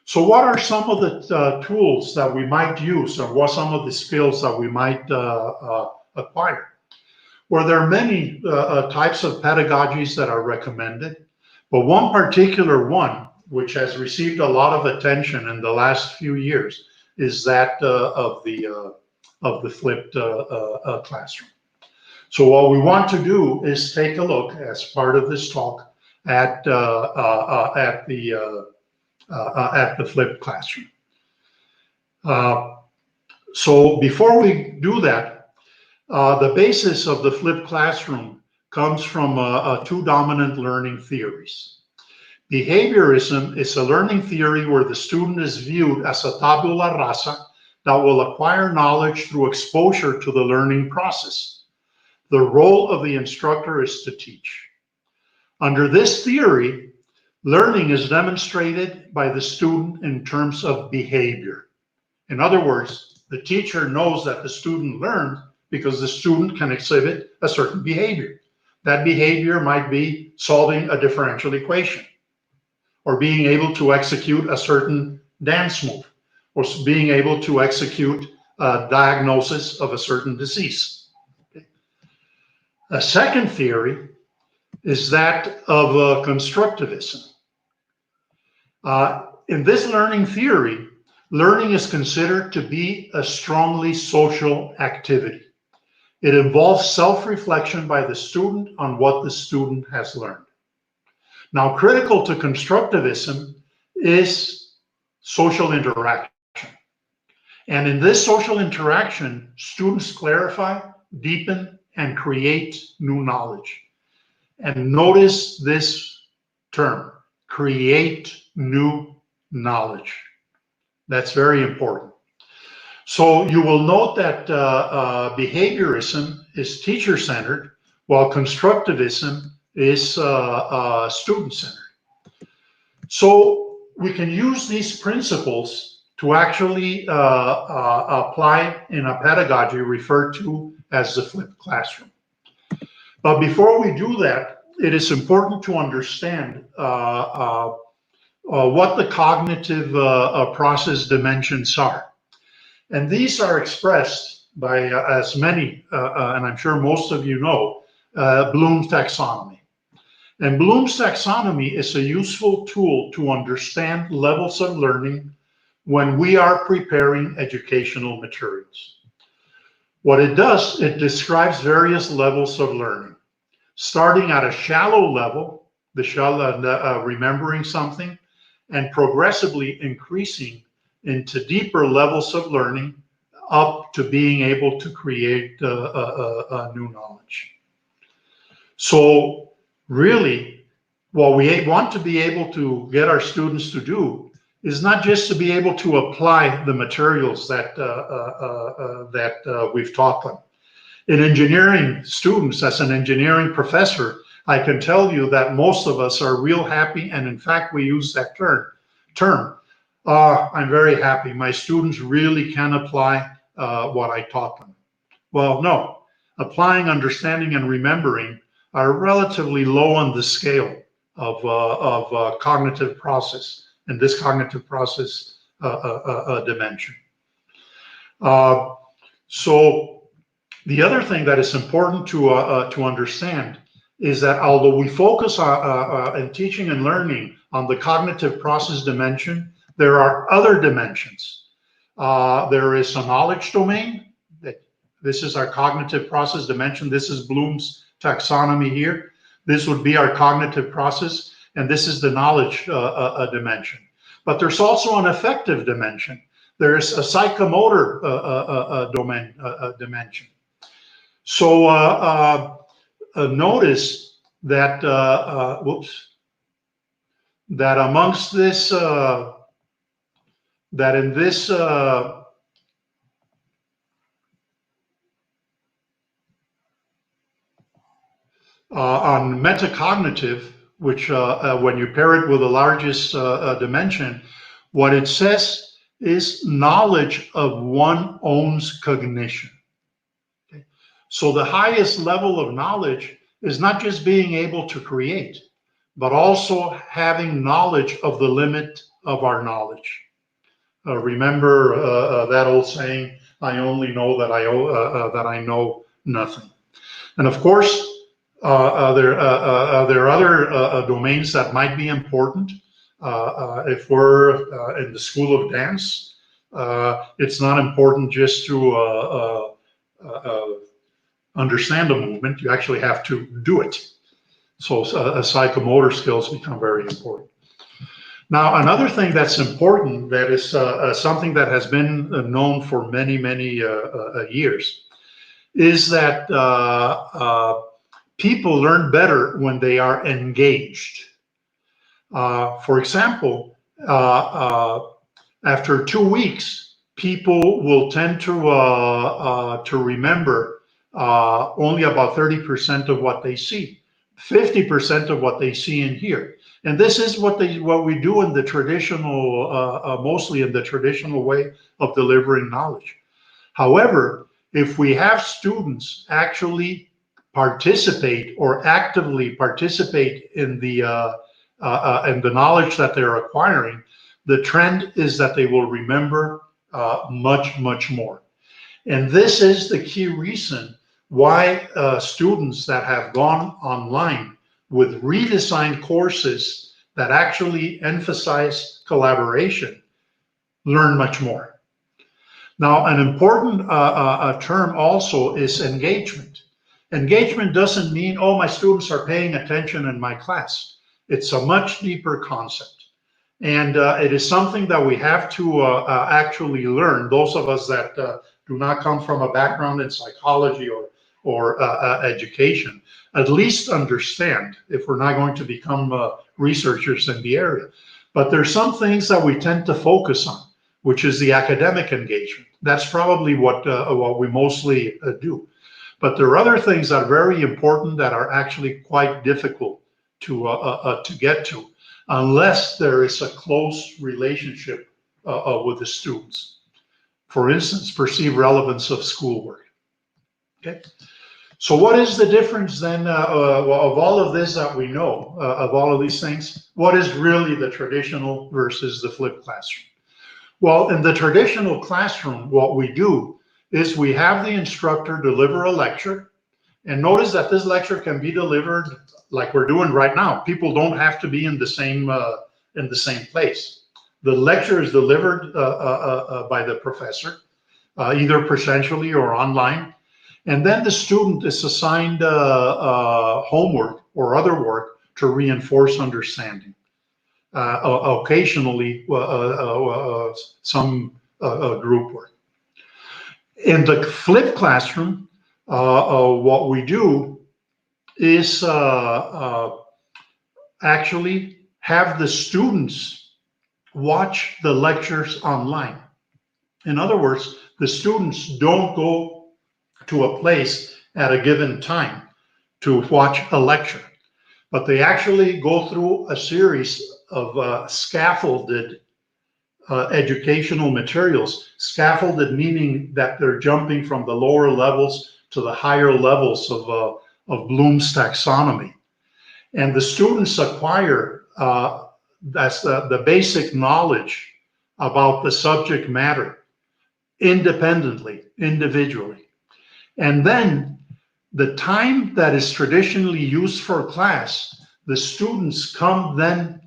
So what are some of the tools that we might use, or what some of the skills that we might acquire? Well, there are many types of pedagogies that are recommended, but one particular one, which has received a lot of attention in the last few years, is that of the flipped classroom. So what we want to do is take a look, as part of this talk, at the flipped classroom. So before we do that, the basis of the flipped classroom comes from two dominant learning theories. Behaviorism is a learning theory where the student is viewed as a tabula rasa that will acquire knowledge through exposure to the learning process. The role of the instructor is to teach. Under this theory, learning is demonstrated by the student in terms of behavior. In other words, the teacher knows that the student learned because the student can exhibit a certain behavior. That behavior might be solving a differential equation, or being able to execute a certain dance move, or being able to execute a diagnosis of a certain disease. A second theory is that of constructivism. In this learning theory, learning is considered to be a strongly social activity. It involves self-reflection by the student on what the student has learned. Now, critical to constructivism is social interaction. And in this social interaction, students clarify, deepen, and create new knowledge. And notice this term, create new knowledge. That's very important. So you will note that behaviorism is teacher-centered, while constructivism is student-centered. So we can use these principles to actually apply in a pedagogy referred to as the flipped classroom. But before we do that, it is important to understand what the cognitive process dimensions are. And these are expressed by as many, and I'm sure most of you know, Bloom's taxonomy. And Bloom's taxonomy is a useful tool to understand levels of learning when we are preparing educational materials. What it does, it describes various levels of learning, starting at a shallow level, remembering something, and progressively increasing into deeper levels of learning up to being able to create new knowledge. So really, what we want to be able to get our students to do is not just to be able to apply the materials that we've taught them. In engineering students, as an engineering professor, I can tell you that most of us are real happy, and in fact, we use that term. I'm very happy. My students really can apply what I taught them. Well, no. Applying, understanding, and remembering are relatively low on the scale of cognitive process, and this cognitive process dimension. So the other thing that is important to understand is that although we focus in teaching and learning on the cognitive process dimension, there are other dimensions. There is a knowledge domain. This is our cognitive process dimension. This is Bloom's taxonomy here. This would be our cognitive process, and this is the knowledge dimension. But there's also an affective dimension. There's a psychomotor dimension. So notice that that amongst this that in this on metacognitive, which when you pair it with the largest dimension, what it says is knowledge of one own's cognition. Okay? So the highest level of knowledge is not just being able to create, but also having knowledge of the limit of our knowledge. Remember that old saying, "I only know that that I know nothing." And of course, there are other domains that might be important. If we're in the school of dance, it's not important just to understand a movement. You actually have to do it. So psychomotor skills become very important. Now, another thing that's important that is something that has been known for many, many years is that people learn better when they are engaged. For example, after 2 weeks, people will tend to remember only about 30% of what they see, 50% of what they see and hear. And this is what we do in the traditional, mostly in the traditional way of delivering knowledge. However, if we have students actually participate or actively participate in the knowledge that they're acquiring, the trend is that they will remember much, much more. And this is the key reason why students that have gone online with redesigned courses that actually emphasize collaboration learn much more. Now, an important term also is engagement. Engagement doesn't mean, oh, my students are paying attention in my class. It's a much deeper concept. And it is something that we have to actually learn. Those of us that do not come from a background in psychology or education, at least understand if we're not going to become researchers in the area. But there's some things that we tend to focus on, which is the academic engagement. That's probably what we mostly do. But there are other things that are very important that are actually quite difficult to get to, unless there is a close relationship with the students. For instance, perceived relevance of schoolwork. Okay. So what is the difference then of all of this that we know, of all of these things? What is really the traditional versus the flipped classroom? Well, in the traditional classroom, what we do is we have the instructor deliver a lecture. And notice that this lecture can be delivered like we're doing right now. People don't have to be in the same place. The lecture is delivered by the professor, either presentially or online. And then the student is assigned homework or other work to reinforce understanding. Occasionally, some group work. In the flipped classroom, what we do is actually have the students watch the lectures online. In other words, the students don't go to a place at a given time to watch a lecture, but they actually go through a series of scaffolded educational materials. Scaffolded meaning that they're jumping from the lower levels to the higher levels of Bloom's taxonomy. And the students acquire that's the basic knowledge about the subject matter independently, individually. And then the time that is traditionally used for class, the students come then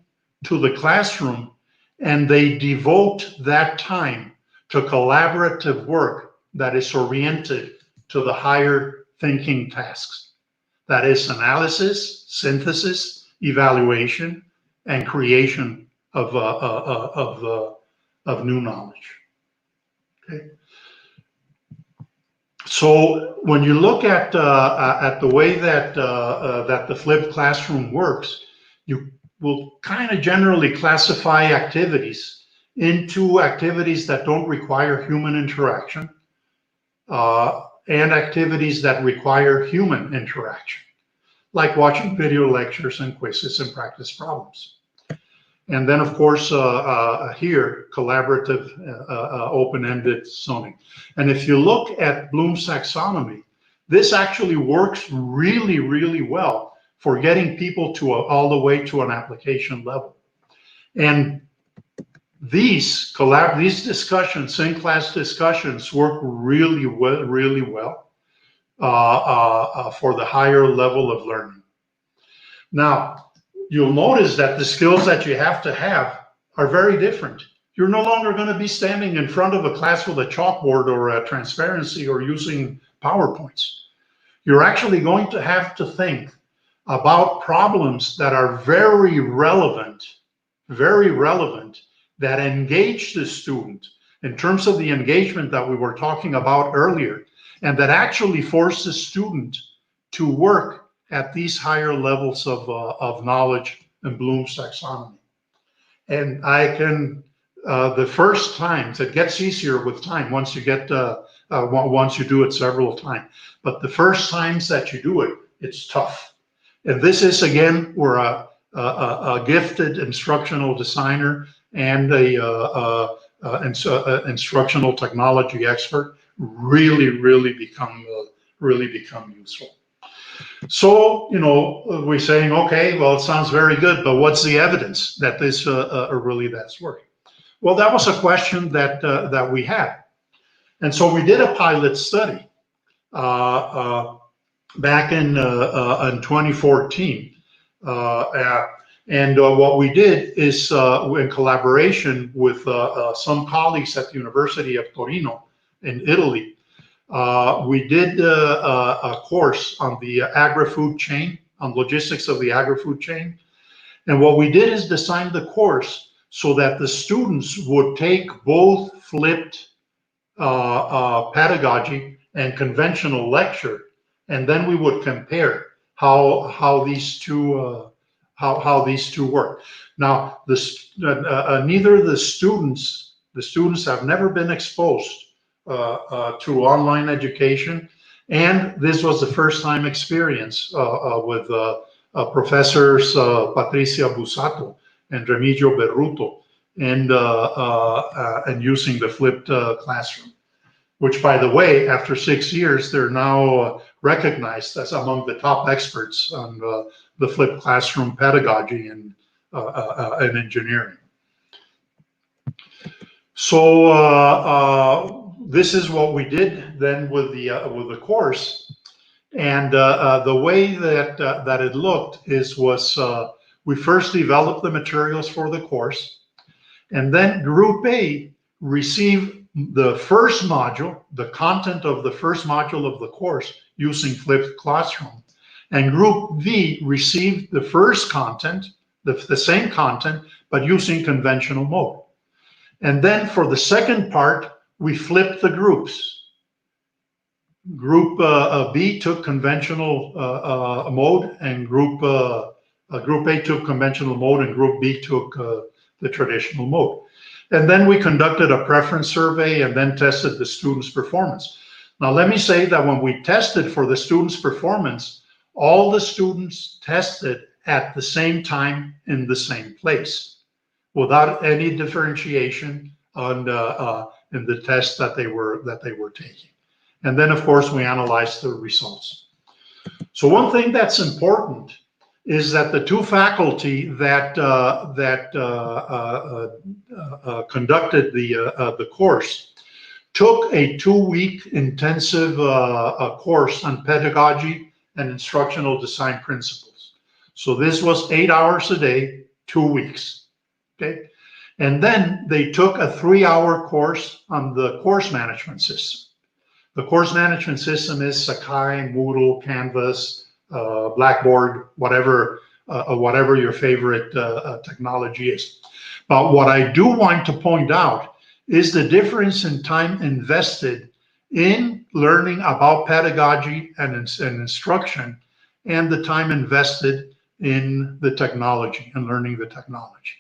to the classroom and they devote that time to collaborative work that is oriented to the higher thinking tasks. That is analysis, synthesis, evaluation, and creation of new knowledge. Okay. So when you look at the way that that the flipped classroom works, you will kind of generally classify activities into activities that don't require human interaction and activities that require human interaction, like watching video lectures and quizzes and practice problems. And then, of course, here, collaborative, open-ended zoning. And if you look at Bloom's taxonomy, this actually works really, really well for getting people to all the way to an application level. And these discussions, in-class discussions, work really well for the higher level of learning. Now, you'll notice that the skills that you have to have are very different. You're no longer going to be standing in front of a class with a chalkboard or a transparency or using PowerPoints. You're actually going to have to think about problems that are very relevant, that engage the student in terms of the engagement that we were talking about earlier, and that actually force the student to work at these higher levels of knowledge in Bloom's taxonomy. And I can, the first times, it gets easier with time once you get, once you do it several times. But the first times that you do it, it's tough. And this is, again, where a gifted instructional designer and a instructional technology expert really become useful. So, you know, we're saying, okay, well, it sounds very good, but what's the evidence that this really that's working? Well, that was a question that we had. And so we did a pilot study back in 2014. And what we did is, in collaboration with some colleagues at the University of Torino in Italy, we did a course on the agri-food chain, on logistics of the agri-food chain. And what we did is design the course so that the students would take both flipped pedagogy and conventional lecture, and then we would compare how these two work. Now, neither the students have never been exposed to online education, and this was the first time experience with professors Patricia Busato and Remigio Berruto, and using the flipped classroom, which, by the way, after 6 years, they're now recognized as among the top experts on the flipped classroom pedagogy and engineering. So this is what we did then with the course, and the way that it looked was we first developed the materials for the course, and then Group A received the first module, the content of the first module of the course using flipped classroom, and Group B received the first content, the same content, but using conventional mode. And then for the second part, we flipped the groups. Group B took conventional mode, and Group A took conventional mode, and Group B took the traditional mode. And then we conducted a preference survey and then tested the students' performance. Now, let me say that when we tested for the students' performance, all the students tested at the same time in the same place, without any differentiation on in the tests that they were taking. And then, of course, we analyzed the results. So one thing that's important is that the two faculty that conducted the course took a 2-week intensive course on pedagogy and instructional design principles. So this was 8 hours a day, 2 weeks. Okay, and then they took a 3-hour course on the course management system. The course management system is Sakai, Moodle, Canvas, Blackboard, whatever your favorite technology is. But what I do want to point out is the difference in time invested in learning about pedagogy and instruction, and the time invested in the technology and learning the technology.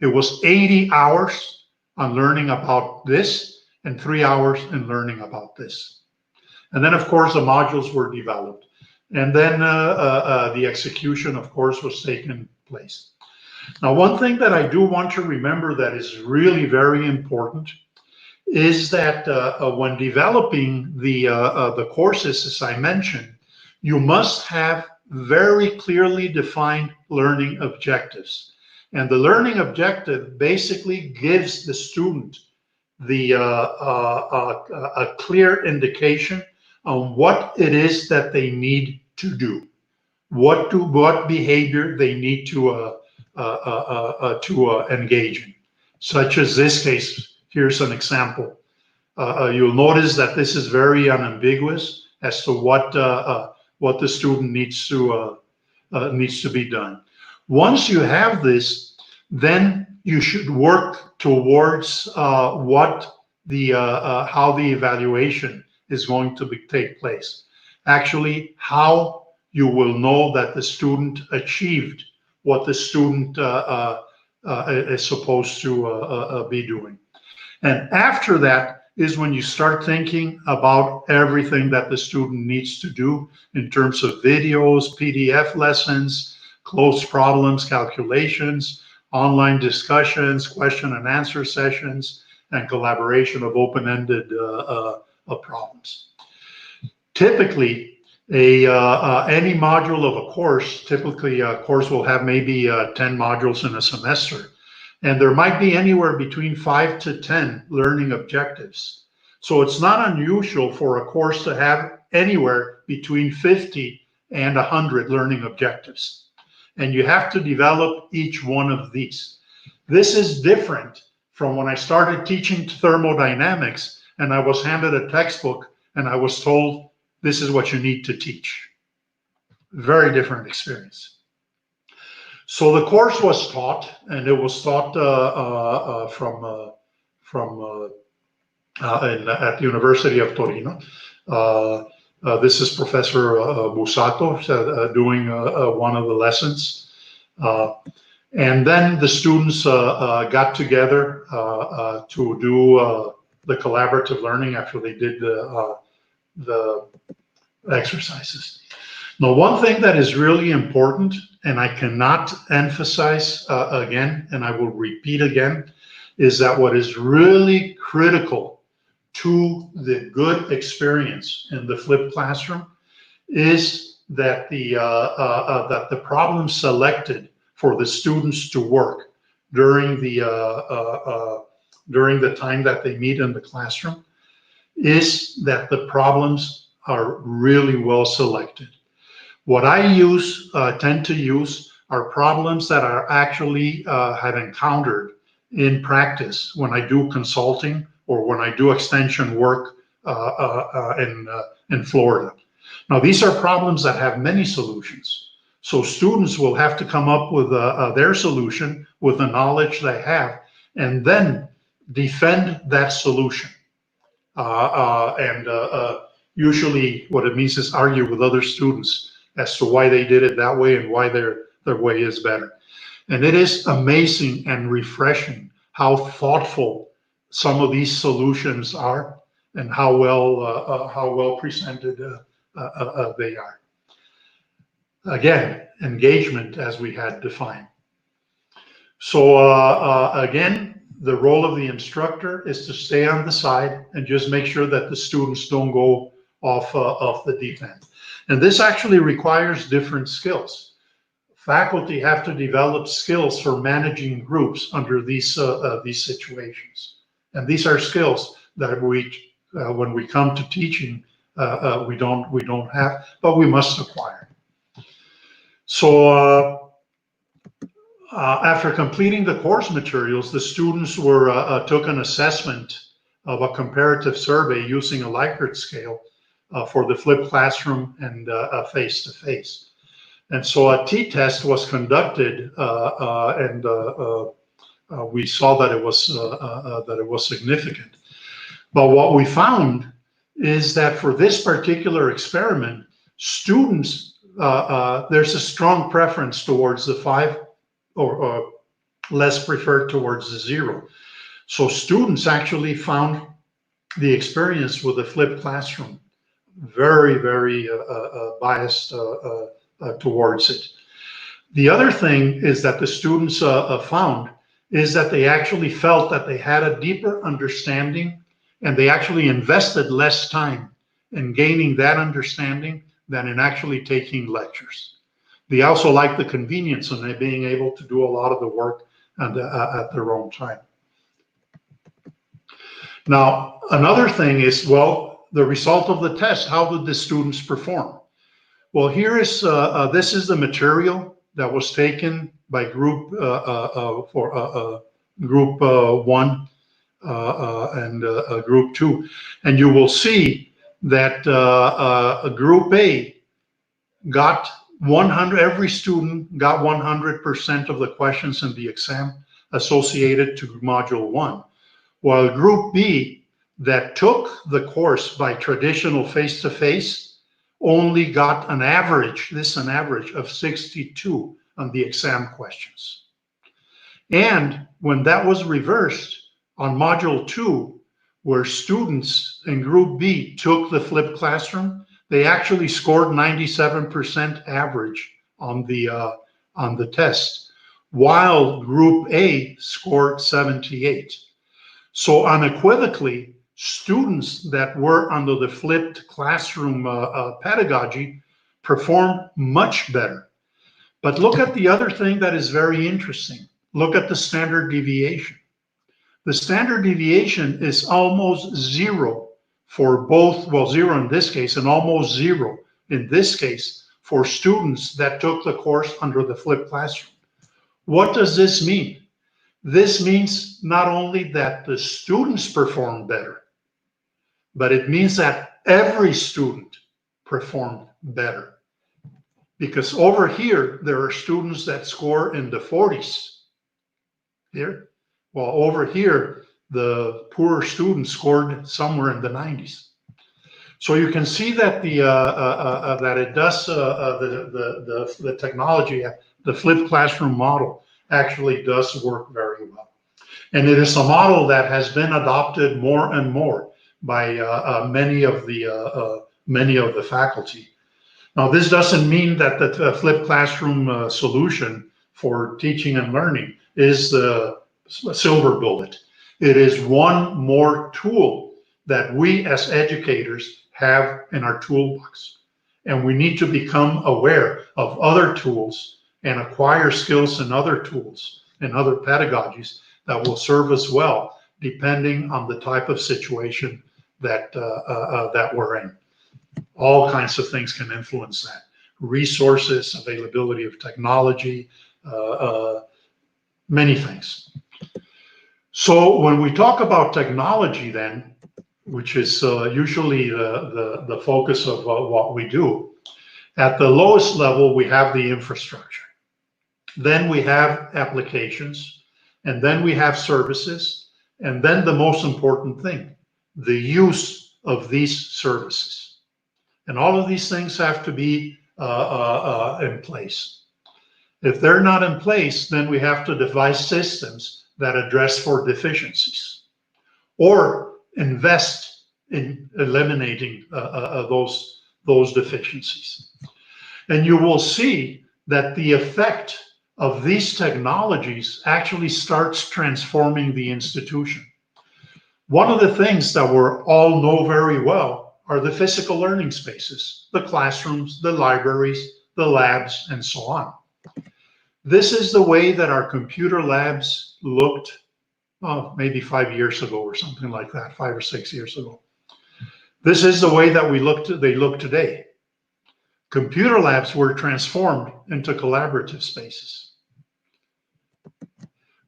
It was 80 hours on learning about this and 3 hours in learning about this. And then, of course, the modules were developed. And then the execution, of course, was taking place. Now, one thing that I do want to remember that is really very important is that when developing the courses, as I mentioned, you must have very clearly defined learning objectives. And the learning objective basically gives the student a clear indication on what it is that they need to do, what behavior they need to engage in. Such as this case, here's an example. You'll notice that this is very unambiguous as to what the student needs to be done. Once you have this, then you should work towards what how the evaluation is going to take place. Actually, how you will know that the student achieved what the student is supposed to be doing. And after that is when you start thinking about everything that the student needs to do in terms of videos, PDF lessons, closed problems, calculations, online discussions, question and answer sessions, and collaboration of open-ended problems. Typically, any module of a course, typically a course will have maybe 10 modules in a semester. And there might be anywhere between 5 to 10 learning objectives. So it's not unusual for a course to have anywhere between 50 and 100 learning objectives. And you have to develop each one of these. This is different from when I started teaching thermodynamics and I was handed a textbook and I was told, this is what you need to teach. Very different experience. So the course was taught, and it was taught at the University of Torino. This is Professor Busato doing one of the lessons. And then the students got together to do the collaborative learning after they did the exercises. Now, one thing that is really important, and I cannot emphasize again, and I will repeat again, is that what is really critical to the good experience in the flipped classroom is that the problems selected for the students to work during the time that they meet in the classroom is that the problems are really well selected. What I tend to use are problems that are actually have encountered in practice when I do consulting or when I do extension work in Florida. Now, these are problems that have many solutions. So students will have to come up with their solution with the knowledge they have and then defend that solution. Usually what it means is argue with other students as to why they did it that way and why their way is better. And it is amazing and refreshing how thoughtful some of these solutions are and how well presented they are. Again, engagement as we had defined. So again, the role of the instructor is to stay on the side and just make sure that the students don't go off the deep end. And this actually requires different skills. Faculty have to develop skills for managing groups under these situations. And these are skills that when we come to teaching, we don't have, but we must acquire. So after completing the course materials, the students took an assessment of a comparative survey using a Likert scale for the flipped classroom and face-to-face. And so a t-test was conducted, and we saw that it was significant. But what we found is that for this particular experiment, students, there's a strong preference towards the 5, or less preferred towards the 0. So students actually found the experience with the flipped classroom very, very biased towards it. The other thing is that the students found is that they actually felt that they had a deeper understanding, and they actually invested less time in gaining that understanding than in actually taking lectures. They also like the convenience of being able to do a lot of the work at their own time. Now, another thing is, well, the result of the test, how did the students perform? Well, here is, this is the material that was taken by group group 1 and group 2. And you will see that group A got 100, every student got 100% of the questions in the exam associated to module 1. While group B, that took the course by traditional face-to-face, only got an average, an average of 62 on the exam questions. And when that was reversed on module 2, where students in group B took the flipped classroom, they actually scored 97% average on the test, while group A scored 78. So unequivocally, students that were under the flipped classroom pedagogy performed much better. But look at the other thing that is very interesting. Look at the standard deviation. The standard deviation is almost 0 for both, well, 0 in this case, and almost 0 in this case for students that took the course under the flipped classroom. What does this mean? This means not only that the students performed better, but it means that every student performed better. Because over here, there are students that score in the 40s here, while over here, the poorer students scored somewhere in the 90s. So you can see that that it does the technology, the flipped classroom model actually does work very well. And it is a model that has been adopted more and more by many of the faculty. Now, this doesn't mean that the flipped classroom solution for teaching and learning is the silver bullet. It is one more tool that we as educators have in our toolbox. And we need to become aware of other tools and acquire skills in other tools and other pedagogies that will serve us well, depending on the type of situation that we're in. All kinds of things can influence that. Resources, availability of technology, many things. So when we talk about technology then, which is usually the focus of what we do, at the lowest level, we have the infrastructure. Then we have applications, and then we have services, and then the most important thing, the use of these services. And all of these things have to be in place. If they're not in place, then we have to devise systems that address for deficiencies or invest in eliminating those deficiencies. And you will see that the effect of these technologies actually starts transforming the institution. One of the things that we all know very well are the physical learning spaces, the classrooms, the libraries, the labs, and so on. This is the way that our computer labs looked, maybe 5 years ago or something like that, 5 or 6 years ago. This is the way that they look today. Computer labs were transformed into collaborative spaces.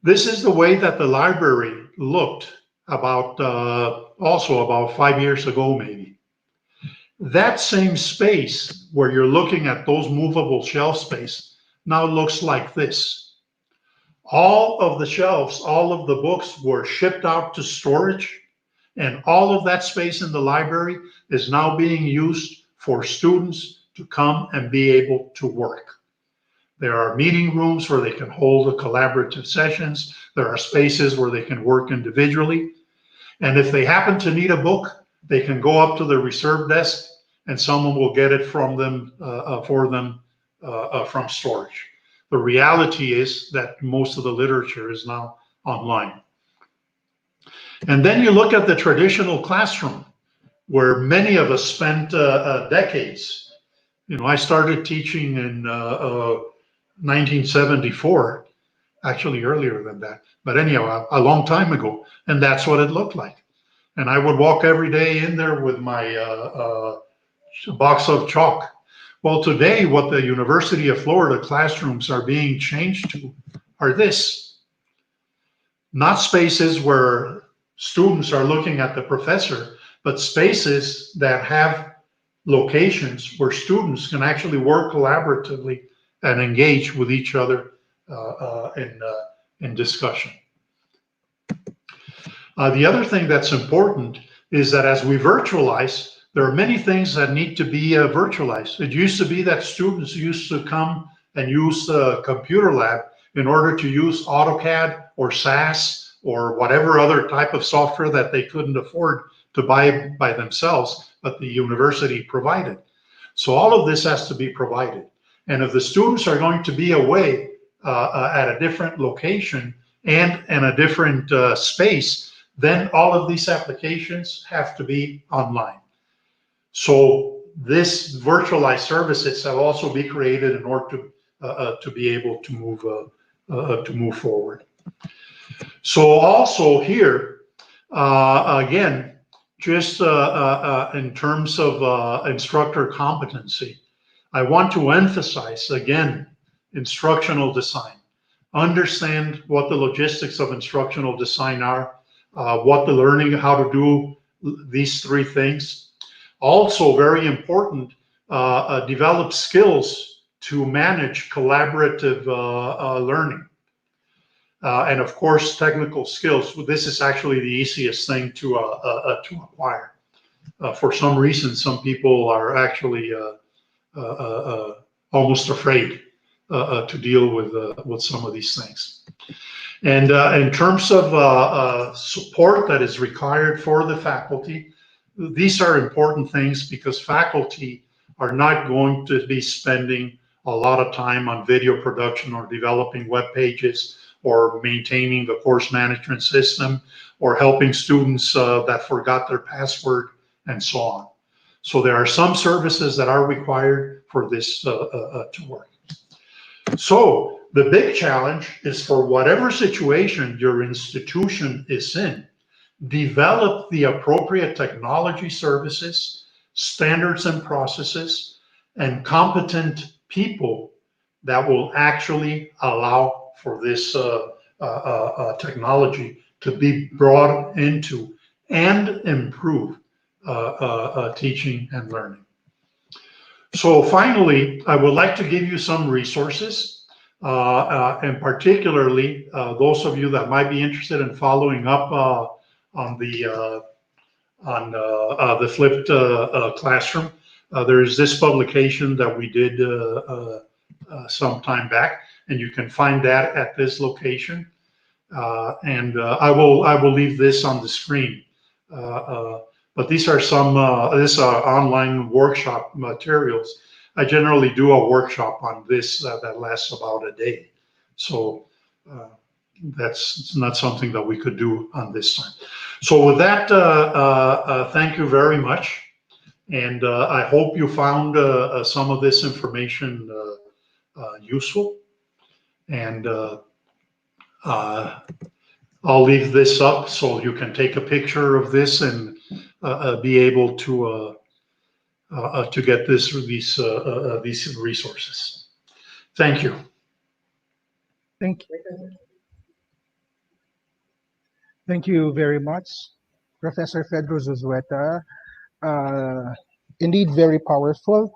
This is the way that the library looked also about 5 years ago, maybe. That same space where you're looking at those movable shelf space now looks like this. All of the shelves, all of the books were shipped out to storage, And all of that space in the library is now being used for students to come and be able to work. There are meeting rooms where they can hold the collaborative sessions. There are spaces where they can work individually. And if they happen to need a book, they can go up to the reserve desk and someone will get it from them for them from storage. The reality is that most of the literature is now online. And then you look at the traditional classroom where many of us spent decades. You know, I started teaching in 1974, actually earlier than that. But anyhow, a long time ago. And that's what it looked like. And I would walk every day in there with my box of chalk. Well, today, what the University of Florida classrooms are being changed to are this, not spaces where students are looking at the professor, but spaces that have locations where students can actually work collaboratively and engage with each other in discussion. The other thing that's important is that as we virtualize, there are many things that need to be virtualized. It used to be that students used to come and use the computer lab in order to use AutoCAD or SAS or whatever other type of software that they couldn't afford to buy by themselves, but the university provided. So all of this has to be provided. And if the students are going to be away at a different location and in a different space, then all of these applications have to be online. So this virtualized services have also be created in order to be able to move forward. So also here, again, just in terms of instructor competency, I want to emphasize again, instructional design. Understand what the logistics of instructional design are, what the learning, how to do these three things. Also, very important, develop skills to manage collaborative learning. And of course, technical skills. This is actually the easiest thing to acquire. For some reason, some people are actually almost afraid to deal with some of these things. And in terms of support that is required for the faculty, these are important things because faculty are not going to be spending a lot of time on video production or developing web pages or maintaining the course management system or helping students that forgot their password and so on. So there are some services that are required for this to work. So the big challenge is for whatever situation your institution is in, develop the appropriate technology services, standards and processes, and competent people that will actually allow for this technology to be brought into and improve teaching and learning. So finally, I would like to give you some resources, and particularly those of you that might be interested in following up on the flipped classroom. There's this publication that we did some time back, and you can find that at this location. And I will leave this on the screen. But these are some this online workshop materials. I generally do a workshop on this that lasts about a day. So that's not something that we could do on this time. So with that, thank you very much. And I hope you found some of this information useful. And I'll leave this up so you can take a picture of this and be able to get these resources. Thank you. Thank you. Thank you very much, Professor Fedro Zazueta. Indeed, very powerful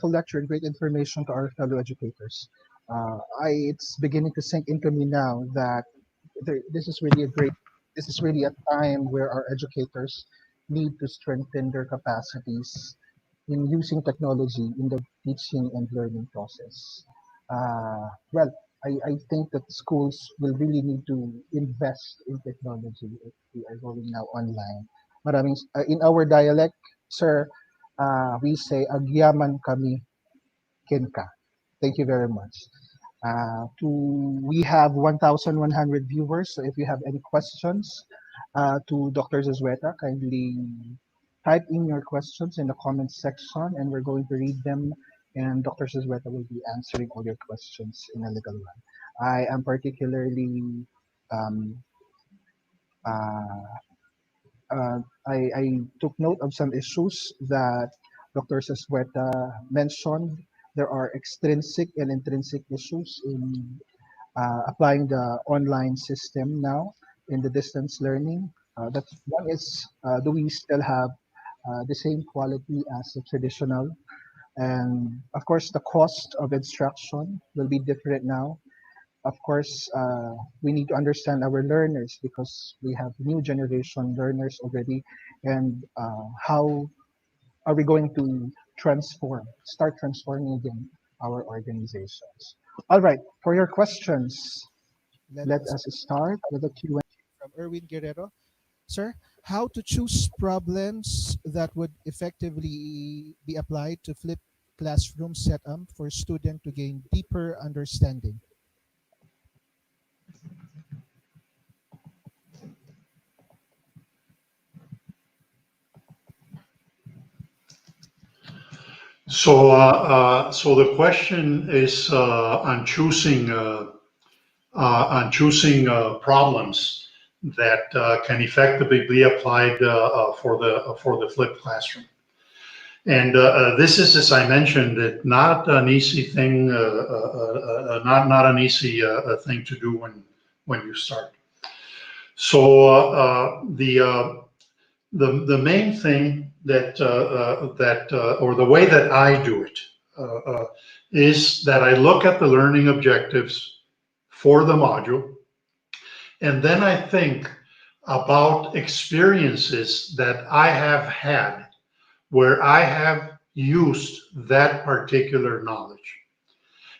lecture and great information to our fellow educators. It's beginning to sink into me now that this is really a great This is really a time where our educators need to strengthen their capacities in using technology in the teaching and learning process. Well, I think that schools will really need to invest in technology if we are going now online. In our dialect, sir, we say, agyaman kami kenka. Thank you very much. We have 1,100 viewers. So if you have any questions to Dr. Zazueta, kindly type in your questions in the comments section, and we're going to read them. And Dr. Zazueta will be answering all your questions in a little while. I am particularly um, uh, I took note of some issues that Dr. Sasweta mentioned. There are extrinsic and intrinsic issues in applying the online system now in the distance learning. That's one is, do we still have the same quality as the traditional? And of course, the cost of instruction will be different now. Of course, we need to understand our learners because we have new generation learners already, and how are we going to start transforming again our organizations? All right, for your questions, Let let us us start with the Q&A. from Erwin Guerrero. Sir, how to choose problems that would effectively be applied to flip classroom setup for student to gain deeper understanding? So the question is on choosing problems that can effectively be applied for the flipped classroom. And this is, as I mentioned, not an easy thing, not an easy thing to do when you start. So the main thing or the way that I do it is that I look at the learning objectives for the module, and then I think about experiences that I have had where I have used that particular knowledge.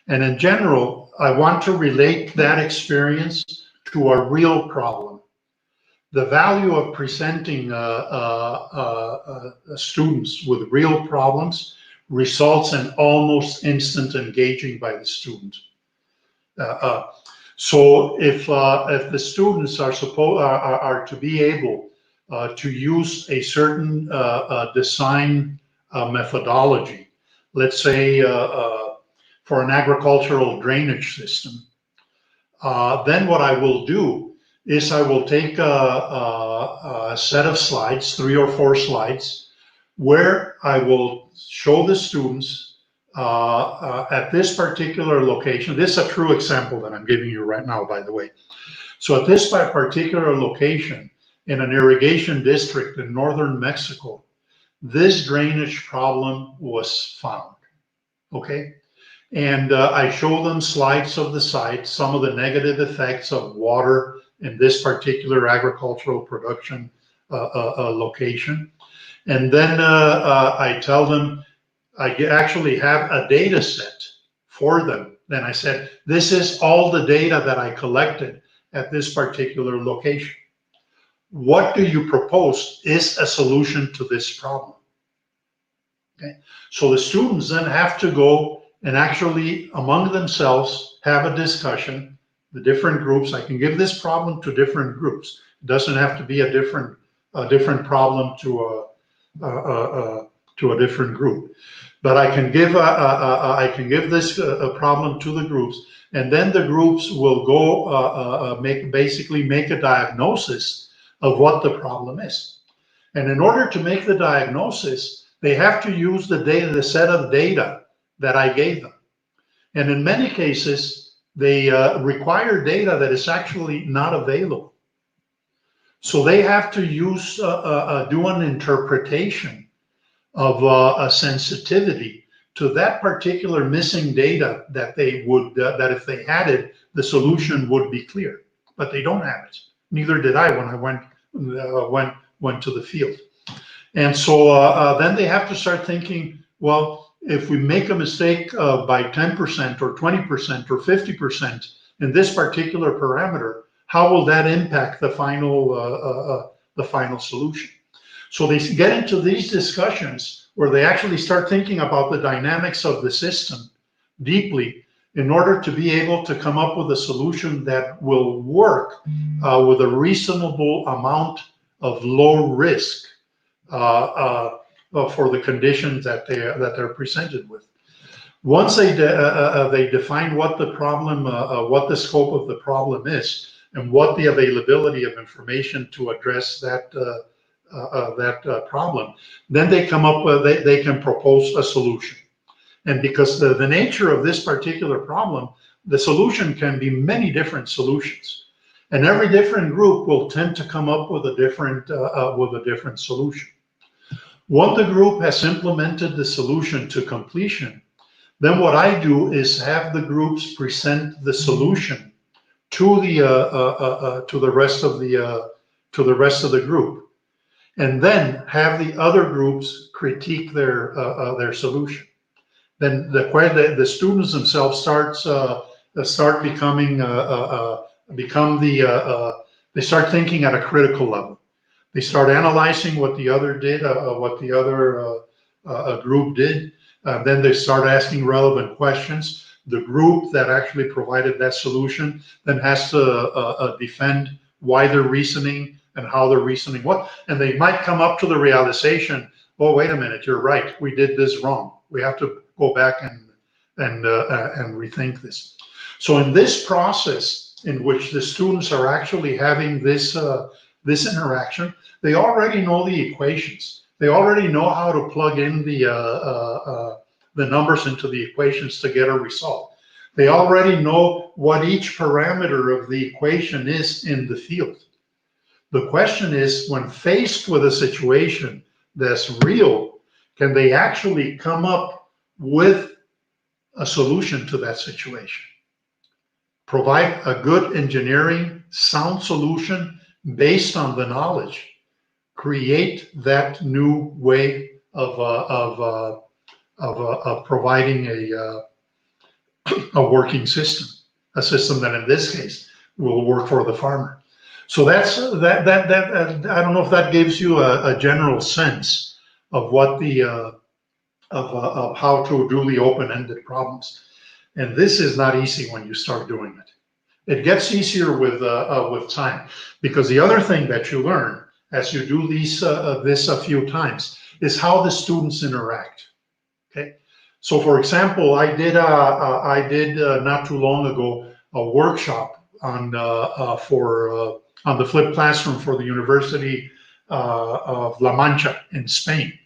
And in general, I want to relate that experience to a real problem. The value of presenting students with real problems results in almost instant engaging by the student. Uh, uh, so if the students are to be able to use a certain design methodology, let's say for an agricultural drainage system, then what I will do is I will take a set of slides, 3 or 4 slides, where I will show the students at this particular location. This is a true example that I'm giving you right now, by the way. So at this particular location in an irrigation district in northern Mexico, this drainage problem was found. Okay. And I show them slides of the site, some of the negative effects of water in this particular agricultural production location. And then I tell them, actually have a data set for them. Then I said, this is all the data that I collected at this particular location. What do you propose is a solution to this problem? Okay. So the students then have to go and actually among themselves have a discussion, the different groups. I can give this problem to different groups. It doesn't have to be a different problem to a different group. But I can give this problem to the groups, and then the groups will go basically make a diagnosis of what the problem is. And in order to make the diagnosis, they have to use the set of data that I gave them. And in many cases, they require data that is actually not available. So they have to do an interpretation of a sensitivity to that particular missing data that if they had it, the solution would be clear, but they don't have it. Neither did I when I went to the field. And so then they have to start thinking, well, if we make a mistake by 10% or 20% or 50% in this particular parameter, how will that impact the final solution? So they get into these discussions where they actually start thinking about the dynamics of the system deeply in order to be able to come up with a solution that will work with a reasonable amount of low risk for the conditions that they're presented with. Once they define what the problem, what the scope of the problem is, and what the availability of information to address that problem, then they come up with they can propose a solution. And because the nature of this particular problem, the solution can be many different solutions, and every different group will tend to come up with a different solution. Once the group has implemented the solution to completion, then what I do is have the groups present the solution to the rest of the group, and then have the other groups critique their solution. Then the students themselves start becoming they start thinking at a critical level. They start analyzing what the other group did. Then they start asking relevant questions. The group that actually provided that solution then has to defend why they're reasoning and how they're reasoning what. And they might come up to the realization, oh, wait a minute, you're right. We did this wrong. We have to go back and rethink this. So in this process in which the students are actually having this interaction, they already know the equations. They already know how to plug in the numbers into the equations to get a result. They already know what each parameter of the equation is in the field. The question is, when faced with a situation that's real, can they actually come up with a solution to that situation? Provide a good engineering, sound solution based on the knowledge. Create that new way of providing a working system, a system that in this case will work for the farmer. So that's that. I don't know if that gives you a general sense of what of how to do the open-ended problems. And this is not easy when you start doing it. It gets easier with time, because the other thing that you learn as you do this a few times is how the students interact. Okay, so for example, I did not too long ago a workshop on the flipped classroom for the University of La Mancha in Spain,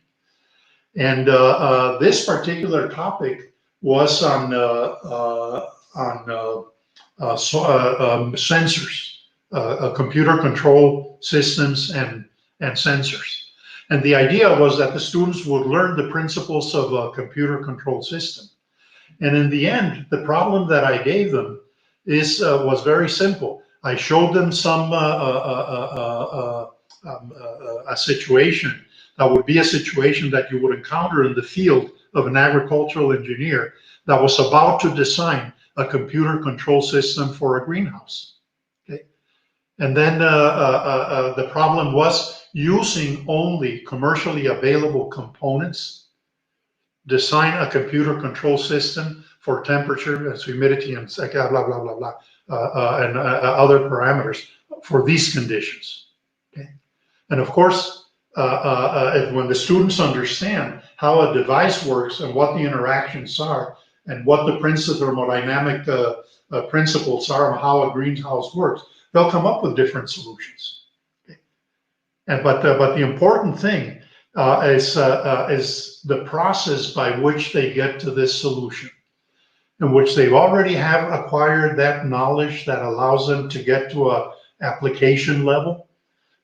and this particular topic was on sensors, computer control systems, and sensors. And the idea was that the students would learn the principles of a computer control system. And in the end, the problem that I gave them was very simple. I showed them a situation that would be a situation that you would encounter in the field of an agricultural engineer that was about to design a computer control system for a greenhouse. Okay, and then the problem was using only commercially available components, design a computer control system for temperature and humidity and blah blah blah blah blah and other parameters for these conditions. Okay, and of course, when the students understand how a device works and what the interactions are and what the thermodynamic principles are and how a greenhouse works, they'll come up with different solutions. Okay. But the important thing is the process by which they get to this solution, in which they've already have acquired that knowledge that allows them to get to a application level.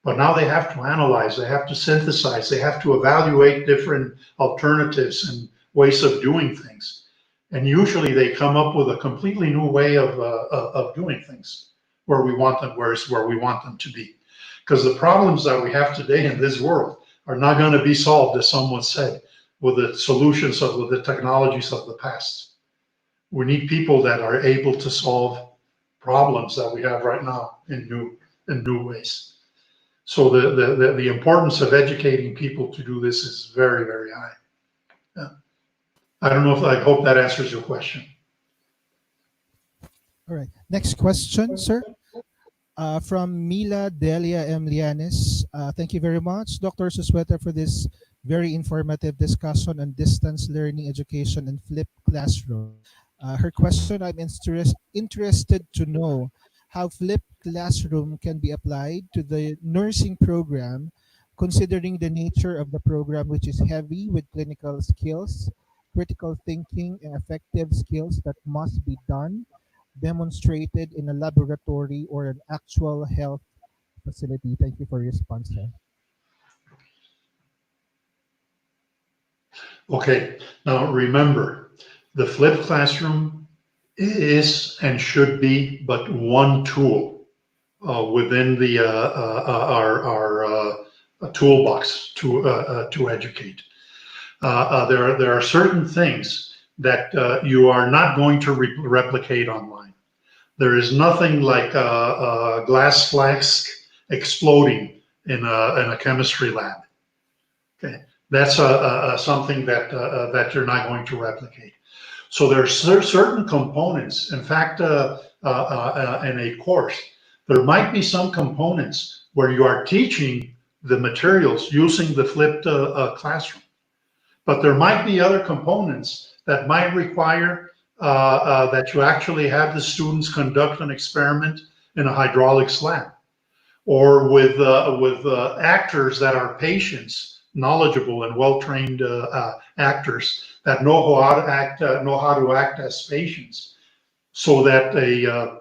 But now they have to analyze, they have to synthesize, they have to evaluate different alternatives and ways of doing things. And usually they come up with a completely new way of doing things, where we want them, where we want them to be. Because the problems that we have today in this world are not going to be solved, as someone said, with the solutions of with the technologies of the past. We need people that are able to solve problems that we have right now in new ways. So the importance of educating people to do this is very, very high. Yeah. I don't know if I hope that answers your question. All right. Next question, sir. From Mila Delia M. Lianes. Thank you very much, Dr. Susweta, for this very informative discussion on distance learning education and flipped classroom. Her question, I'm interested to know how flipped classroom can be applied to the nursing program, considering the nature of the program, which is heavy with clinical skills, critical thinking, and effective skills that must be done demonstrated in a laboratory or an actual health facility? Thank you for your response, sir. Okay, now remember, the flipped classroom is and should be but one tool within the our toolbox to educate. There are certain things that you are not going to replicate online. There is nothing like a glass flask exploding in a chemistry lab. Okay, that's something that you're not going to replicate. So there are certain components. In fact, in a course, there might be some components where you are teaching the materials using the flipped classroom, but there might be other components that might require that you actually have the students conduct an experiment in a hydraulics lab, or with actors that are patients, knowledgeable and well-trained actors that know how to act as patients, so that a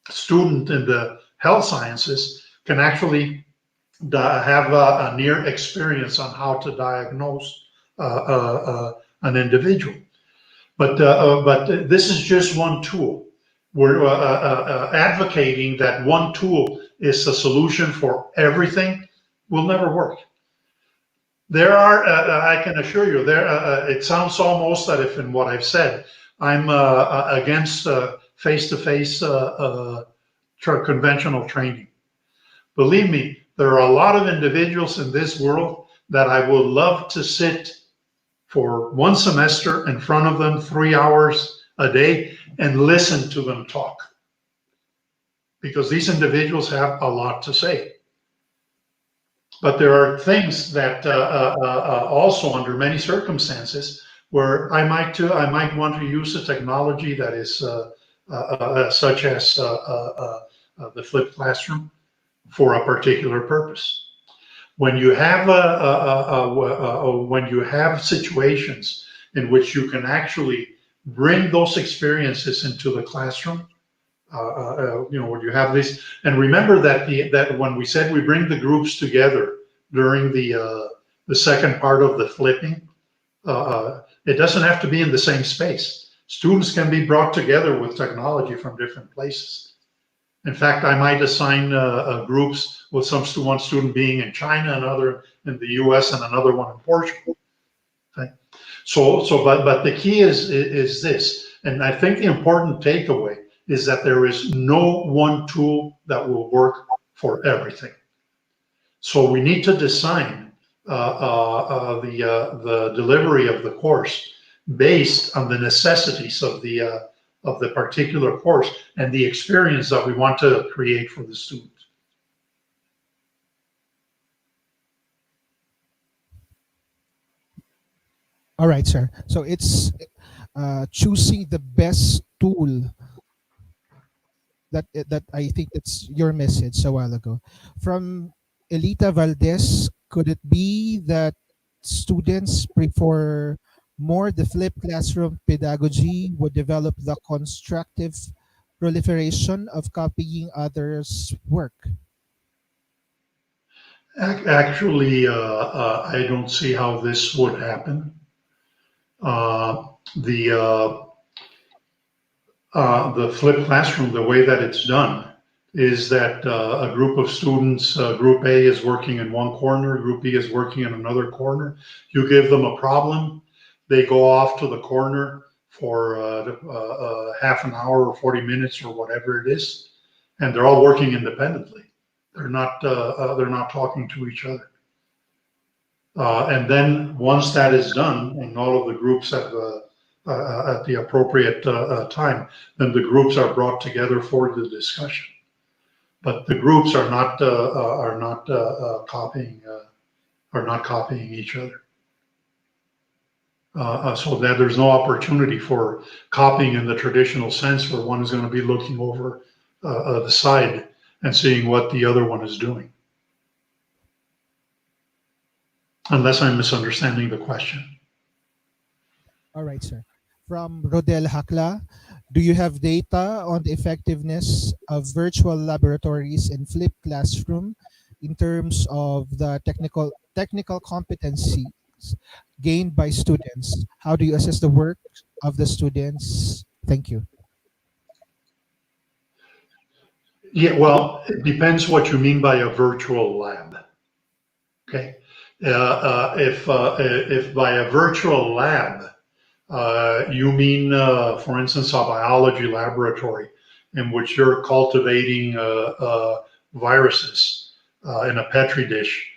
student in the health sciences can actually have a near experience on how to diagnose an individual. But this is just one tool. We're advocating that one tool is the solution for everything will never work. There are, I can assure you, it sounds almost that if in what I've said, I'm against face-to-face conventional training. Believe me, there are a lot of individuals in this world that I would love to sit for one semester in front of them 3 hours a day and listen to them talk. Because these individuals have a lot to say. But there are things that also under many circumstances where I might want to use a technology that is such as the flipped classroom for a particular purpose. When you have when you have situations in which you can actually bring those experiences into the classroom, when you have this, and remember that when we said we bring the groups together during the second part of the flipping, it doesn't have to be in the same space. Students can be brought together with technology from different places. In fact, I might assign groups with one student being in China, another in the U.S., and another one in Portugal. Okay? But the key is this, and I think the important takeaway is that there is no one tool that will work for everything. So we need to design the delivery of the course based on the necessities of the particular course and the experience that we want to create for the student. All right, sir. So it's choosing the best tool that I think that's your message a while ago. From Elita Valdez, could it be that students prefer more the flipped classroom pedagogy would develop the constructive proliferation of copying others' work? Actually, I don't see how this would happen. Uh, the the flipped classroom, the way that it's done, is that a group of students, Group A is working in one corner, Group B is working in another corner. You give them a problem, they go off to the corner for half an hour or 40 minutes or whatever it is, and they're all working independently. They're not talking to each other. And then once that is done, and all of the groups have at the appropriate time, then the groups are brought together for the discussion. But the groups are not copying each other. So that there's no opportunity for copying in the traditional sense, where one is going to be looking over the side and seeing what the other one is doing. Unless I'm misunderstanding the question. All right, sir. From Rodel Hakla, do you have data on the effectiveness of virtual laboratories in flipped classroom in terms of the technical competencies gained by students? How do you assess the work of the students? Thank you. Yeah, well, it depends what you mean by a virtual lab. Okay. If by a virtual lab, you mean, for instance, a biology laboratory in which you're cultivating viruses in a petri dish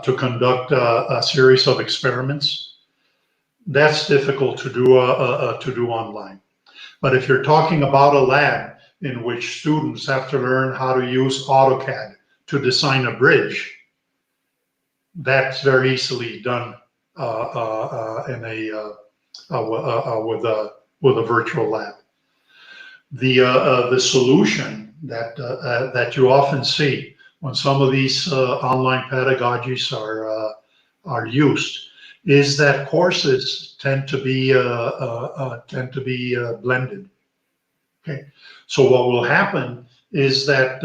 to conduct a series of experiments, that's difficult to do online. But if you're talking about a lab in which students have to learn how to use AutoCAD to design a bridge, that's very easily done in with a virtual lab. The solution that you often see when some of these online pedagogies are used is that courses tend to be blended. Okay, so what will happen is that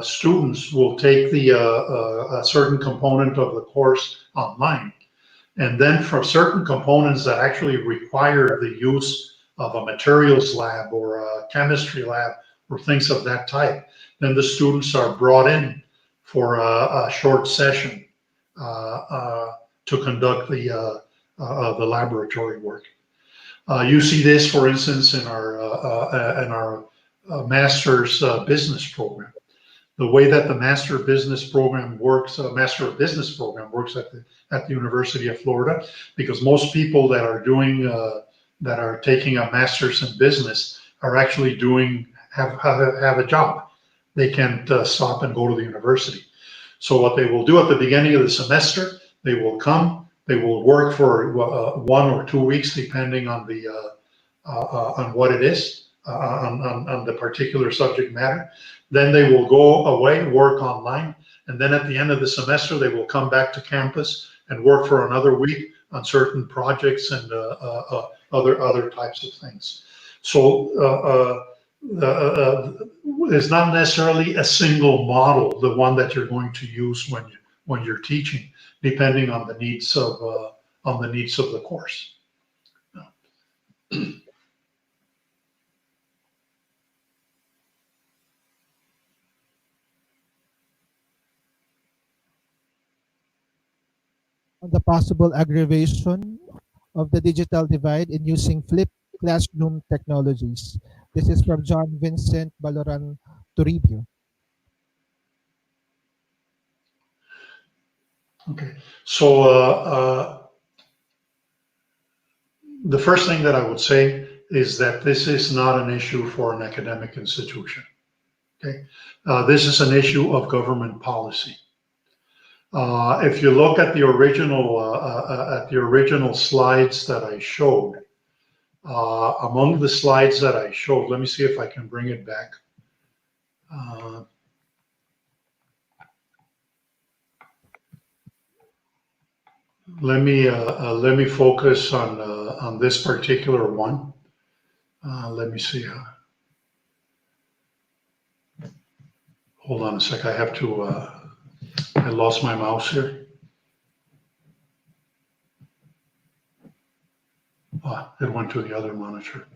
students will take a certain component of the course online, and then for certain components that actually require the use of a materials lab or a chemistry lab or things of that type, then the students are brought in for a short session to conduct the laboratory work. You see this, for instance, in our master's business program. The way that the master of business program works at the University of Florida, because most people that are doing that are taking a master's in business are actually have a job. They can't stop and go to the university. So what they will do at the beginning of the semester, they will come, they will work for 1 or 2 weeks, depending on what it is, on the particular subject matter. Then they will go away, work online, and then at the end of the semester, they will come back to campus and work for another week on certain projects and other types of things. So it's not necessarily a single model, the one that you're going to use when you're teaching, depending on the needs of the course. On the possible aggravation of the digital divide in using flipped classroom technologies. This is from John Vincent Baloran Toribio. Okay, so the first thing that I would say is that this is not an issue for an academic institution. Okay, this is an issue of government policy. If you look at the original slides that I showed, among the slides that I showed, let me see if I can bring it back. Let me focus on this particular one. Let me see. Hold on a sec. I have to. I lost my mouse here. Oh, it went to the other monitor.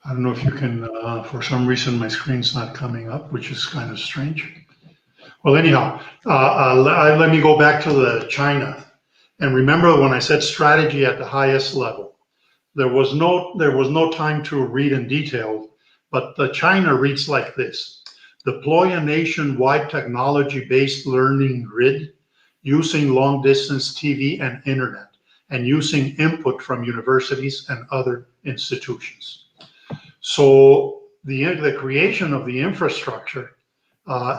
I don't know if you can, for some reason, my screen's not coming up, which is kind of strange. Well, anyhow, let me go back to the China. And remember when I said strategy at the highest level, there was no time to read in detail, but the China reads like this: deploy a nationwide technology-based learning grid using long-distance TV and internet, and using input from universities and other institutions. So the creation of the infrastructure,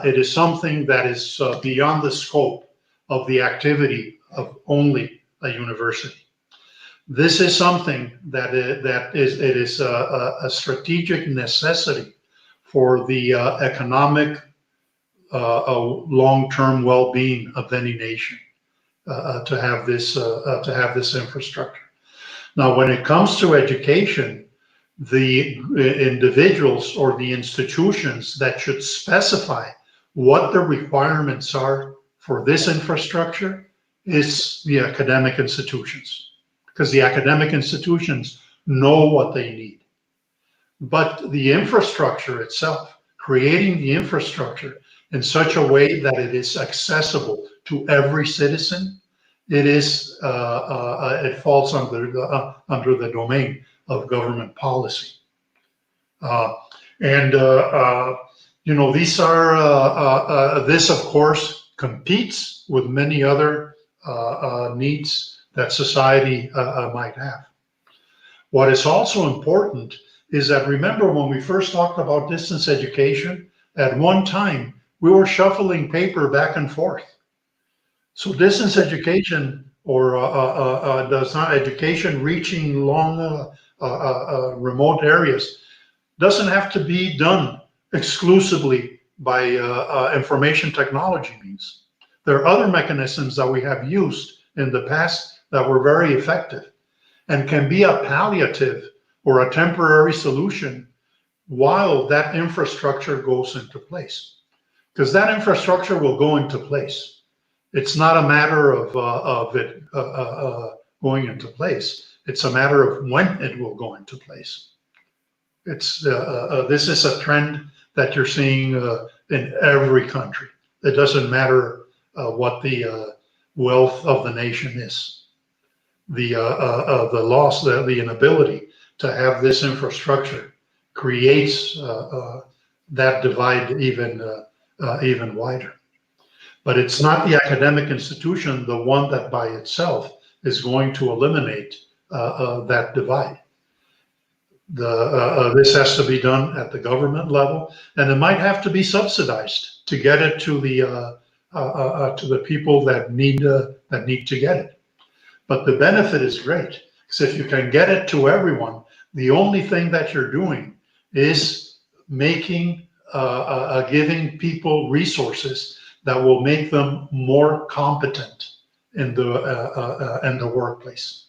it is something that is beyond the scope of the activity of only a university. This is something that is a strategic necessity for the economic long-term well-being of any nation, to have this infrastructure. Now, when it comes to education, the individuals or the institutions that should specify what the requirements are for this infrastructure is the academic institutions, because the academic institutions know what they need. But the infrastructure itself, creating the infrastructure in such a way that it is accessible to every citizen, it falls under the domain of government policy. Uh, and these are this of course competes with many other needs that society might have. What is also important is that, remember when we first talked about distance education, at one time we were shuffling paper back and forth. So distance education, or does not education reaching long remote areas, doesn't have to be done exclusively by information technology means. There are other mechanisms that we have used in the past that were very effective and can be a palliative or a temporary solution while that infrastructure goes into place. Because that infrastructure will go into place. It's not a matter of it going into place. It's a matter of when it will go into place. This is a trend that you're seeing in every country. It doesn't matter what the wealth of the nation is. The loss, the inability to have this infrastructure creates that divide even wider. But it's not the academic institution, the one that by itself is going to eliminate that divide. This has to be done at the government level, and it might have to be subsidized to get it to the people that need to get it. But the benefit is great, because if you can get it to everyone, the only thing that you're doing is giving people resources that will make them more competent in the workplace.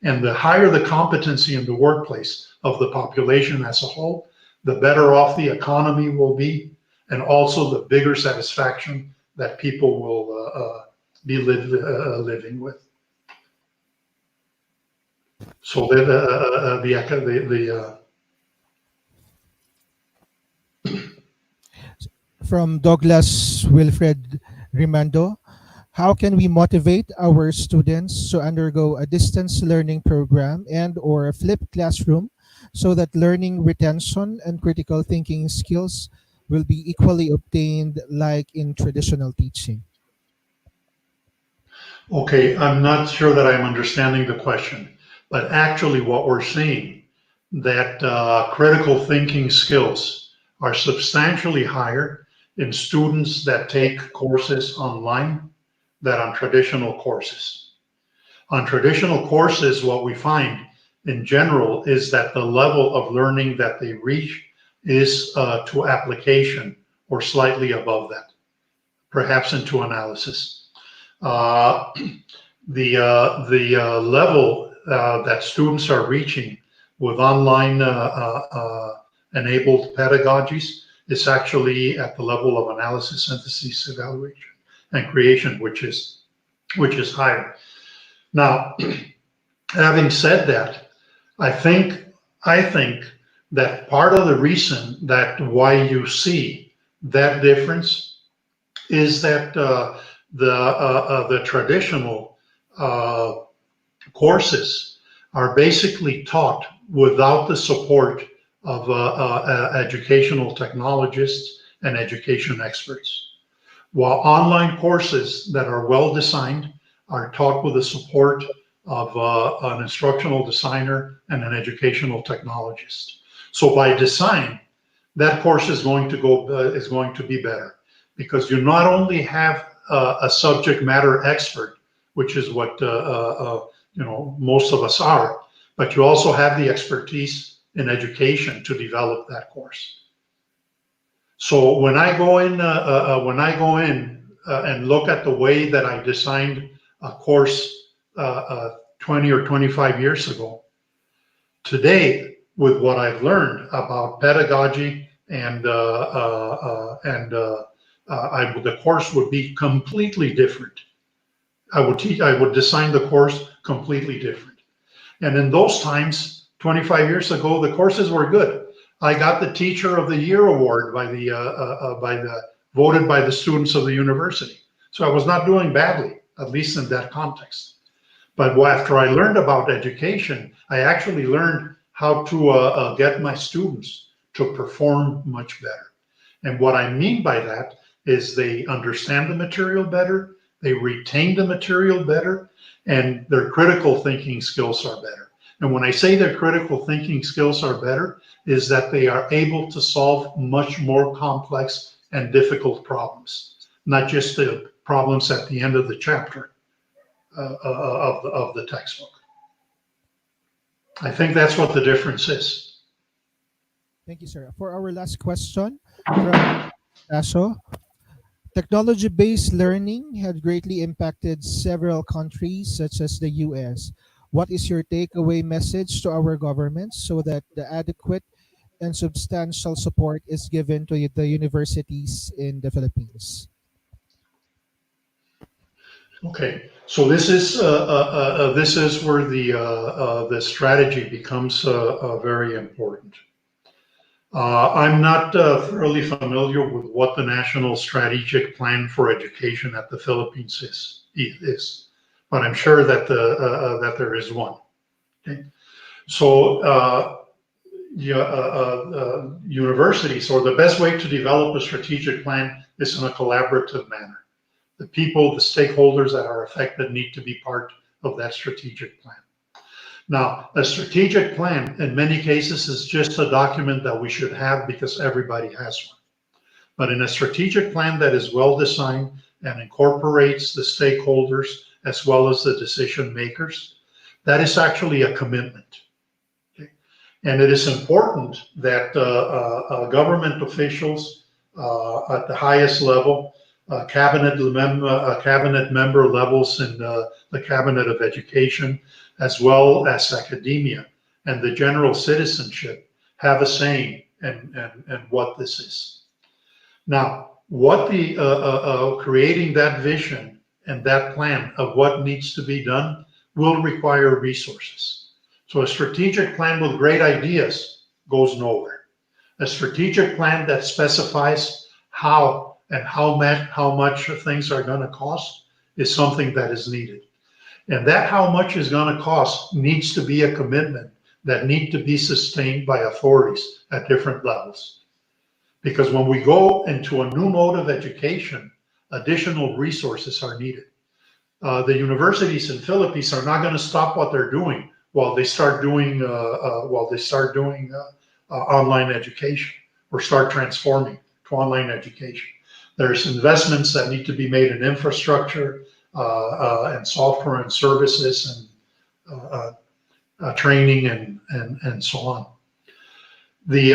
And the higher the competency in the workplace of the population as a whole, the better off the economy will be, and also the bigger satisfaction that people will be living with. So From Douglas Wilfred Rimando, how can we motivate our students to undergo a distance learning program and or a flipped classroom so that learning retention and critical thinking skills will be equally obtained like in traditional teaching? Okay, I'm not sure that I'm understanding the question, but actually what we're seeing, that critical thinking skills are substantially higher in students that take courses online than on traditional courses. On traditional courses, what we find in general is that the level of learning that they reach is to application or slightly above that, perhaps into analysis. Uh, the level that students are reaching with online enabled pedagogies is actually at the level of analysis, synthesis, evaluation, and creation, which is higher. Now, having said that, I think that part of the reason that why you see that difference is that the traditional uh, courses are basically taught without the support of educational technologists and education experts, while online courses that are well designed are taught with the support of an instructional designer and an educational technologist. So by design, that course is going to be better because you not only have a subject matter expert, which is what most of us are, but you also have the expertise in education to develop that course. So when I go in and look at the way that I designed a course 20 or 25 years ago, today with what I've learned about pedagogy the course would be completely different. I would design the course completely different. And in those times, 25 years ago, the courses were good. I got the Teacher of the Year award voted by the students of the university. So I was not doing badly, at least in that context. But after I learned about education, I actually learned how to get my students to perform much better. And what I mean by that is they understand the material better, they retain the material better, and their critical thinking skills are better. And when I say their critical thinking skills are better, is that they are able to solve much more complex and difficult problems, not just the problems at the end of the chapter of the textbook. I think that's what the difference is. Thank you, sir. For our last question from Tasso, technology based learning had greatly impacted several countries, such as the US. What is your takeaway message to our governments so that the adequate and substantial support is given to the universities in the Philippines? Okay, so this is where the strategy becomes very important. I'm not thoroughly familiar with what the National Strategic Plan for Education at the Philippines is, but I'm sure that that there is one. Okay, so universities, or the best way to develop a strategic plan is in a collaborative manner. The people, the stakeholders that are affected need to be part of that strategic plan. Now, a strategic plan in many cases is just a document that we should have because everybody has one. But in a strategic plan that is well designed and incorporates the stakeholders as well as the decision makers, that is actually a commitment. Okay? And it is important that government officials at the highest level, cabinet member levels in the Cabinet of Education, as well as academia and the general citizenship have a say in what this is. Now, what the creating that vision and that plan of what needs to be done will require resources. So a strategic plan with great ideas goes nowhere. A strategic plan that specifies how and how much things are going to cost is something that is needed. And that how much is going to cost needs to be a commitment that need to be sustained by authorities at different levels. Because when we go into a new mode of education, additional resources are needed. The universities in Philippines are not going to stop what they're doing while they start doing online education or start transforming to online education. There's investments that need to be made in infrastructure and software and services and training and so on. The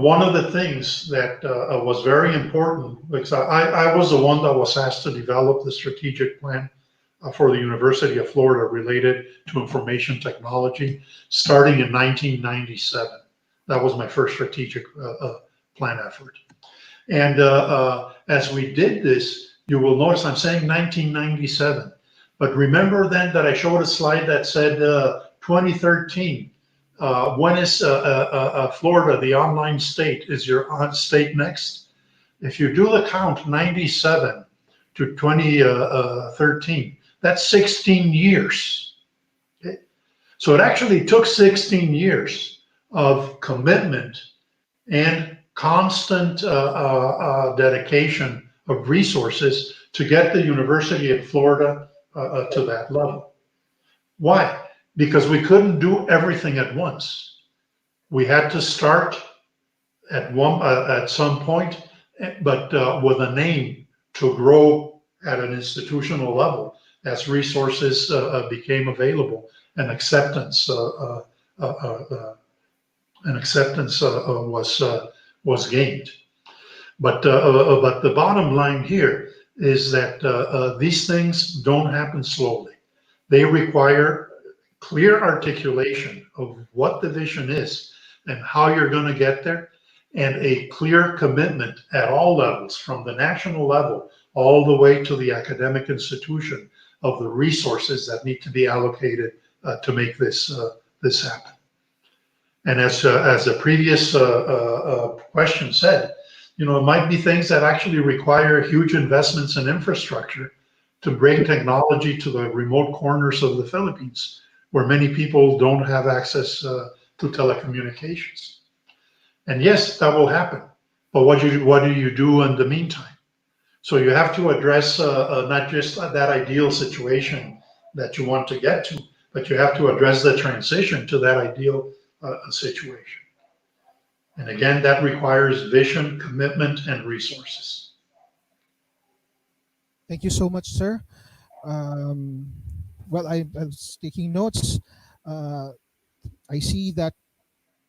one of the things that was very important, because I was the one that was asked to develop the strategic plan for the University of Florida related to information technology, starting in 1997. That was my first strategic plan effort. And as we did this, you will notice I'm saying 1997. But remember then that I showed a slide that said 2013 When is Florida, the online state, is your state next? If you do the count 97 to 2013, that's 16 years. Okay? So it actually took 16 years of commitment and constant dedication of resources to get the University of Florida to that level. Why? Because we couldn't do everything at once. We had to start at some point, but with a name to grow at an institutional level as resources became available and acceptance was gained. But the bottom line here is that these things don't happen slowly. They require clear articulation of what the vision is and how you're going to get there, and a clear commitment at all levels, from the national level all the way to the academic institution, of the resources that need to be allocated to make this happen. And as a previous question said, you know, it might be things that actually require huge investments in infrastructure to bring technology to the remote corners of the Philippines, where many people don't have access to telecommunications. And yes, that will happen. But what do you do in the meantime? So you have to address not just that ideal situation that you want to get to, but you have to address the transition to that ideal situation. And again, that requires vision, commitment, and resources. Thank you so much, sir. Um, well, I was taking notes. Uh, I see that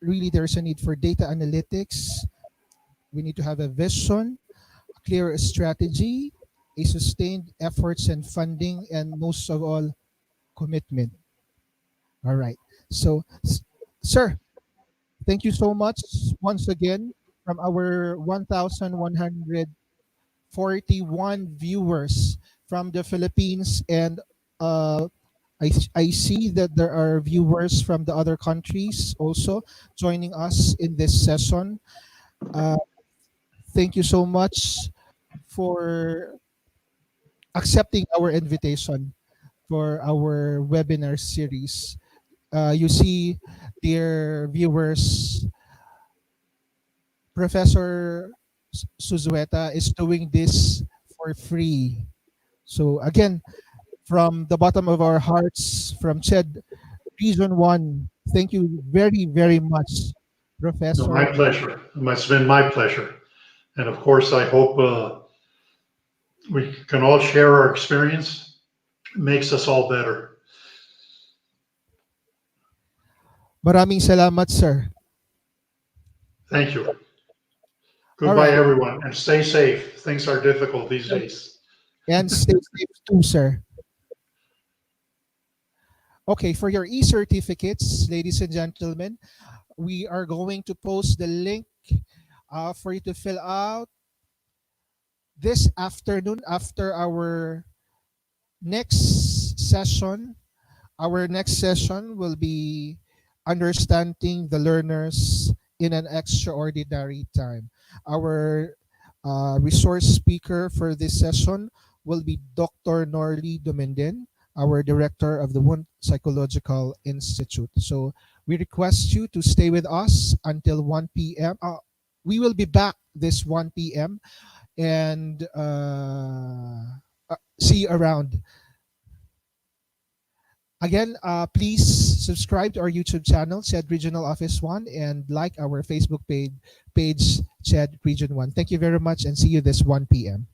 really there's a need for data analytics. We need to have a vision, a clear strategy, a sustained efforts and funding, and most of all, commitment. All right. So, sir, thank you so much once again from our 1,141 viewers from the Philippines, and uh, I see that there are viewers from the other countries also joining us in this session. Uh, thank you so much for accepting our invitation for our webinar series. You see, dear viewers, Professor Suzueta is doing this for free. So again, from the bottom of our hearts, from CHED Region 1, thank you very, very much, No, my Professor. pleasure. It's been my pleasure. And of course, I hope we can all share our experience. It makes us all better. Maraming salamat, sir. Thank you. All Goodbye, right. everyone, and stay safe. Things are difficult these days. And stay safe too, sir. Okay, for your e-certificates, ladies and gentlemen, we are going to post the link for you to fill out this afternoon after our next session. Our next session will be understanding the learners in an extraordinary time. Our resource speaker for this session will be Dr. Norly Domenden, our director of the Wundt Psychological Institute. So we request you to stay with us until 1 p.m. We will be back this 1 p.m. and see you around. Again, please subscribe to our YouTube channel, CHED Regional Office 1, and like our Facebook page CHED Region 1. Thank you very much, and see you this 1 p.m.